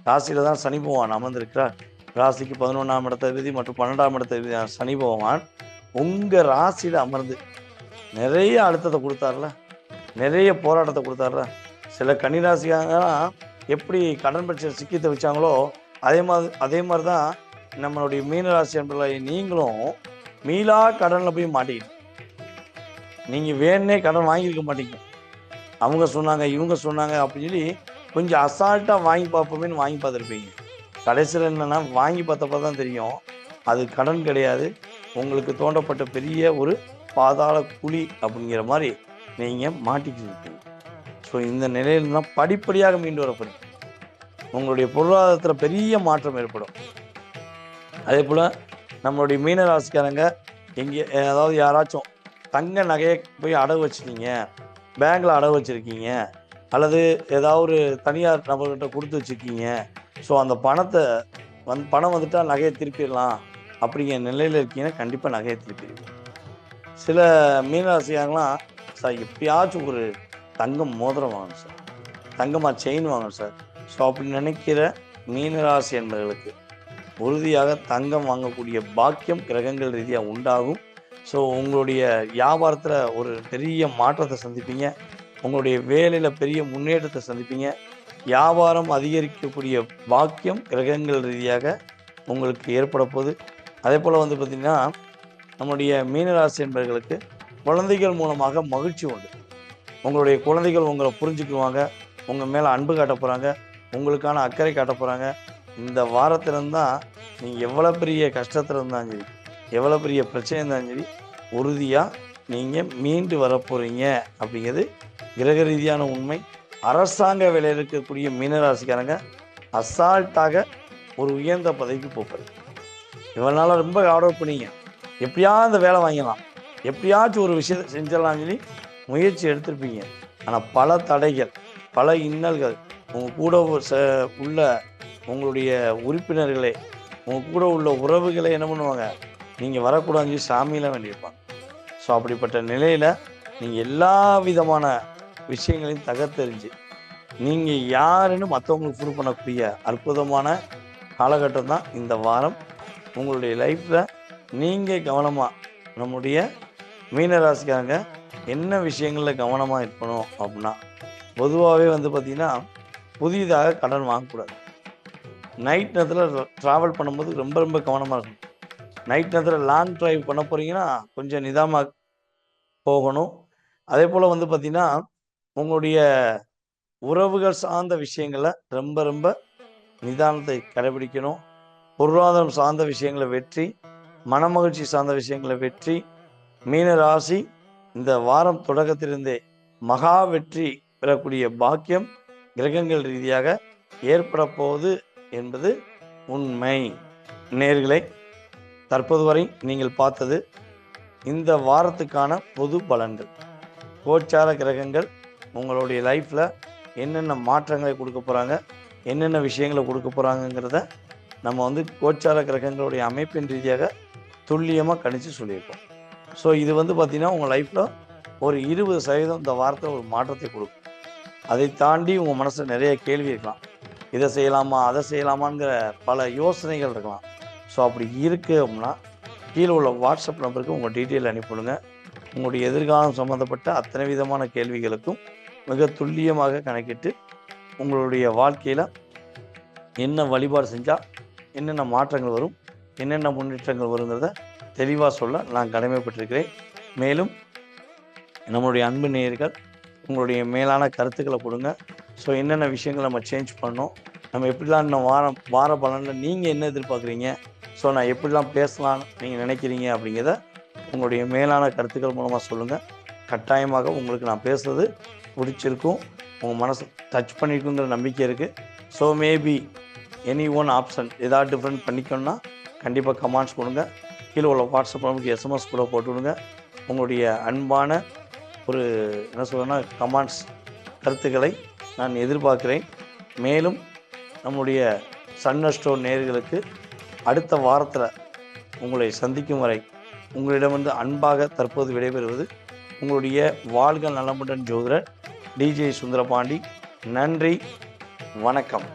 ராசியில் தான் சனி பகவான் அமர்ந்திருக்கிறார். ராசிக்கு 11ஆம் இடத்தை மற்றும் 12ஆம் இடத்தை சனி பகவான் உங்கள் ராசியில் அமர்ந்து நிறைய அழுத்தத்தை கொடுத்தார்ல, நிறைய போராட்டத்தை கொடுத்தார்ல. சில கன்னிராசிக்காரங்கலாம் எப்படி கடன் பிரச்சனை சிக்கி தவிச்சாங்களோ அதே மாதிரி தான் நம்மளுடைய மீனராசி என்பதை நீங்களும் மீளா கடனில் போய் மாட்டிக்கிட்டு, நீங்கள் வேணே கடன் வாங்கியிருக்க மாட்டீங்க. அவங்க சொன்னாங்க இவங்க சொன்னாங்க அப்படின்னு சொல்லி கொஞ்சம் அசால்ட்டாக வாங்கி பார்ப்போமேன்னு வாங்கி பார்த்துருப்பீங்க. கடைசியில் என்னென்னா வாங்கி பார்த்தப்ப தான் தெரியும் அது கடன் கிடையாது, உங்களுக்கு தோண்டப்பட்ட பெரிய ஒரு பாதாள குழி அப்படிங்கிற மாதிரி நீங்கள் மாட்டிக்கிட்டு. ஸோ இந்த நிலையில்தான் படிப்படியாக மீண்டு வரப்படும். உங்களுடைய பொருளாதாரத்தில் பெரிய மாற்றம் ஏற்படும். அதே போல் நம்மளுடைய மீனராசிக்காரங்க எங்கே அதாவது யாராச்சும் தங்க நகையை போய் அடகு வச்சுருக்கீங்க, பேங்கில் அடகு வச்சுருக்கீங்க, அல்லது ஏதாவது ஒரு தனியார் நபர்கிட்ட கொடுத்து வச்சுருக்கீங்க. ஸோ அந்த பணத்தை பணம் வந்துட்டால் நகையை திருப்பிடலாம் அப்படிங்கிற நிலையில் இருக்கீங்கன்னா கண்டிப்பாக நகையை திருப்பிடுவீங்க. சில மீனராசிக்காரங்களாம் சார் எப்பயாச்சும் ஒரு தங்கம் மோதிரம் வாங்கணும் சார், தங்கமாக செயின் வாங்கணும் சார். ஸோ அப்படி நினைக்கிற மீனராசி என்பவர்களுக்கு உறுதியாக தங்கம் வாங்கக்கூடிய பாக்கியம் கிரகங்கள் ரீதியாக உண்டாகும். ஸோ உங்களுடைய வியாபாரத்தில் ஒரு பெரிய மாற்றத்தை சந்திப்பீங்க, உங்களுடைய வேலையில் பெரிய முன்னேற்றத்தை சந்திப்பீங்க, வியாபாரம் அதிகரிக்கக்கூடிய பாக்கியம் கிரகங்கள் ரீதியாக உங்களுக்கு ஏற்பட போகுது. அதே போல் வந்து பார்த்திங்கன்னா நம்முடைய மீனராசி என்பவர்களுக்கு குழந்தைகள் மூலமாக மகிழ்ச்சி உண்டு. உங்களுடைய குழந்தைகள் உங்களை புரிஞ்சுக்குவாங்க, உங்கள் மேலே அன்பு காட்ட போகிறாங்க, உங்களுக்கான அக்கறை காட்ட போகிறாங்க. இந்த வாரத்தில்தான் நீங்கள் எவ்வளோ பெரிய கஷ்டத்தில் இருந்தாலும் சரி, எவ்வளோ பெரிய பிரச்சனை இருந்தாலும் சரி, உறுதியாக நீங்கள் மீண்டு வரப்போகிறீங்க அப்படிங்கிறது கிரக ரீதியான உண்மை. அரசாங்க வேலையில் இருக்கக்கூடிய மீனராசிக்காரங்க அசால்ட்டாக ஒரு உயர்ந்த பதவிக்கு போகிறது. இவனால் ரொம்ப ஆர்டர் பண்ணீங்க, எப்படியாவது அந்த வேலை வாங்கலாம், எப்படியாச்சும் ஒரு விஷயத்தை செஞ்சிடலாம் சொல்லி முயற்சி எடுத்திருப்பீங்க. ஆனால் பல தடைகள், பல இன்னல்கள், உங்கள் கூட உள்ள உங்களுடைய உறுப்பினர்களே, உங்கள் கூட உள்ள உறவுகளை என்ன பண்ணுவாங்க, நீங்கள் வரக்கூடாதுன்னு சொல்லி சாமியெல்லாம் வேண்டியிருப்பாங்க. ஸோ அப்படிப்பட்ட நிலையில் நீங்கள் எல்லா விதமான விஷயங்களையும் தகர்த்தெறிஞ்சு நீங்கள் யாருன்னு மற்றவங்களுக்கு ப்ரூவ் பண்ணக்கூடிய அற்புதமான காலகட்டம் தான் இந்த வாரம். உங்களுடைய லைஃப்பில் நீங்கள் கவனமாக, நம்முடைய மீனராசிக்காரங்க என்ன விஷயங்களில் கவனமாக இருக்கணும் அப்படின்னா, பொதுவாகவே வந்து பார்த்திங்கன்னா புதிதாக கடன் வாங்கக்கூடாது. நைட் நேரத்தில் ட்ராவல் பண்ணும்போது ரொம்ப ரொம்ப கவனமாக இருக்கணும். நைட் நேரத்தில் லாங் ட்ரைவ் பண்ண போகிறீங்கன்னா கொஞ்சம் நிதானமாக போகணும். அதே போல் வந்து பார்த்திங்கன்னா, உங்களுடைய உறவுகள் சார்ந்த விஷயங்களில் ரொம்ப ரொம்ப நிதானத்தை கடைபிடிக்கணும். பொருளாதாரம் சார்ந்த விஷயங்களை வெற்றி, மனமகிழ்ச்சி சார்ந்த விஷயங்களை வெற்றி. மீன ராசி இந்த வாரம் தொடக்கத்திலிருந்தே மகா வெற்றி பெறக்கூடிய பாக்கியம் கிரகங்கள் ரீதியாக ஏற்பட போகுது என்பது உண்மை. நேயர்களே, தற்போது வரை நீங்கள் பார்த்தது இந்த வாரத்துக்கான பொது பலன்கள். கோச்சார கிரகங்கள் உங்களுடைய லைஃப்பில் என்னென்ன மாற்றங்களை கொடுக்க போகிறாங்க, என்னென்ன விஷயங்களை கொடுக்க போகிறாங்கங்கிறத நம்ம வந்து கோச்சார கிரகங்களுடைய அமைப்பின் ரீதியாக துல்லியமாக கணித்து சொல்லியிருக்கோம். ஸோ இது வந்து பார்த்திங்கன்னா உங்கள் லைஃப்பில் ஒரு 20% இந்த வாரத்தில் ஒரு மாற்றத்தை கொடுக்கும். அதை தாண்டி உங்கள் மனசில் நிறைய கேள்வி இருக்கலாம். இதை செய்யலாமா, அதை செய்யலாமாங்கிற பல யோசனைகள் இருக்கலாம். ஸோ அப்படி இருக்கு அப்படின்னா கீழே உள்ள வாட்ஸ்அப் நம்பருக்கு உங்கள் டீட்டெயில் அனுப்பிவிடுங்க. உங்களுடைய எதிர்காலம் சம்மந்தப்பட்ட அத்தனை விதமான கேள்விகளுக்கும் மிக துல்லியமாக கணக்கிட்டு உங்களுடைய வாழ்க்கையில் என்ன வழிபாடு செஞ்சால் என்னென்ன மாற்றங்கள் வரும், என்னென்ன முன்னேற்றங்கள் வருங்கிறத தெளிவாக சொல்ல நான் கடமைப்பட்டிருக்கிறேன். மேலும் நம்மளுடைய அன்பு நேயர்கள் உங்களுடைய மேலான கருத்துக்களை கொடுங்க. ஸோ என்னென்ன விஷயங்களை நம்ம சேஞ்ச் பண்ணோம், நம்ம எப்படிலாம் இந்த வார பலனில் நீங்கள் என்ன எதிர்பார்க்குறீங்க, ஸோ நான் எப்படிலாம் பேசலான்னு நீங்கள் நினைக்கிறீங்க அப்படிங்கிறத உங்களுடைய மேலான கருத்துக்கள் மூலமாக சொல்லுங்கள். கட்டாயமாக உங்களுக்கு நான் பேசுகிறது பிடிச்சிருக்கும், உங்கள் மனசு டச் பண்ணியிருக்குங்கிற நம்பிக்கை இருக்குது. So maybe any one option ஏதாவது டிஃப்ரெண்ட் பண்ணிக்கணும்னா கண்டிப்பாக கமெண்ட்ஸ் கொடுங்க. கீழே உள்ள வாட்ஸ்அப் நம்பருக்கு எஸ்எம்எஸ் கூட போட்டு விடுங்க. உங்களுடைய அன்பான ஒரு என்ன சொல்கிறேன்னா கமெண்ட்ஸ் கருத்துக்களை நான் எதிர்பார்க்குறேன். மேலும் நம்முடைய சன் ஸ்டோர் நேயர்களுக்கு அடுத்த வாரத்தில் உங்களை சந்திக்கும் வரை உங்களிடமிருந்து அன்பாக தற்போது விடைபெறுவது உங்களுடைய வாழ்க நலமுடன் ஜோதிடர் டிஜே சுந்தரபாண்டி. நன்றி, வணக்கம்.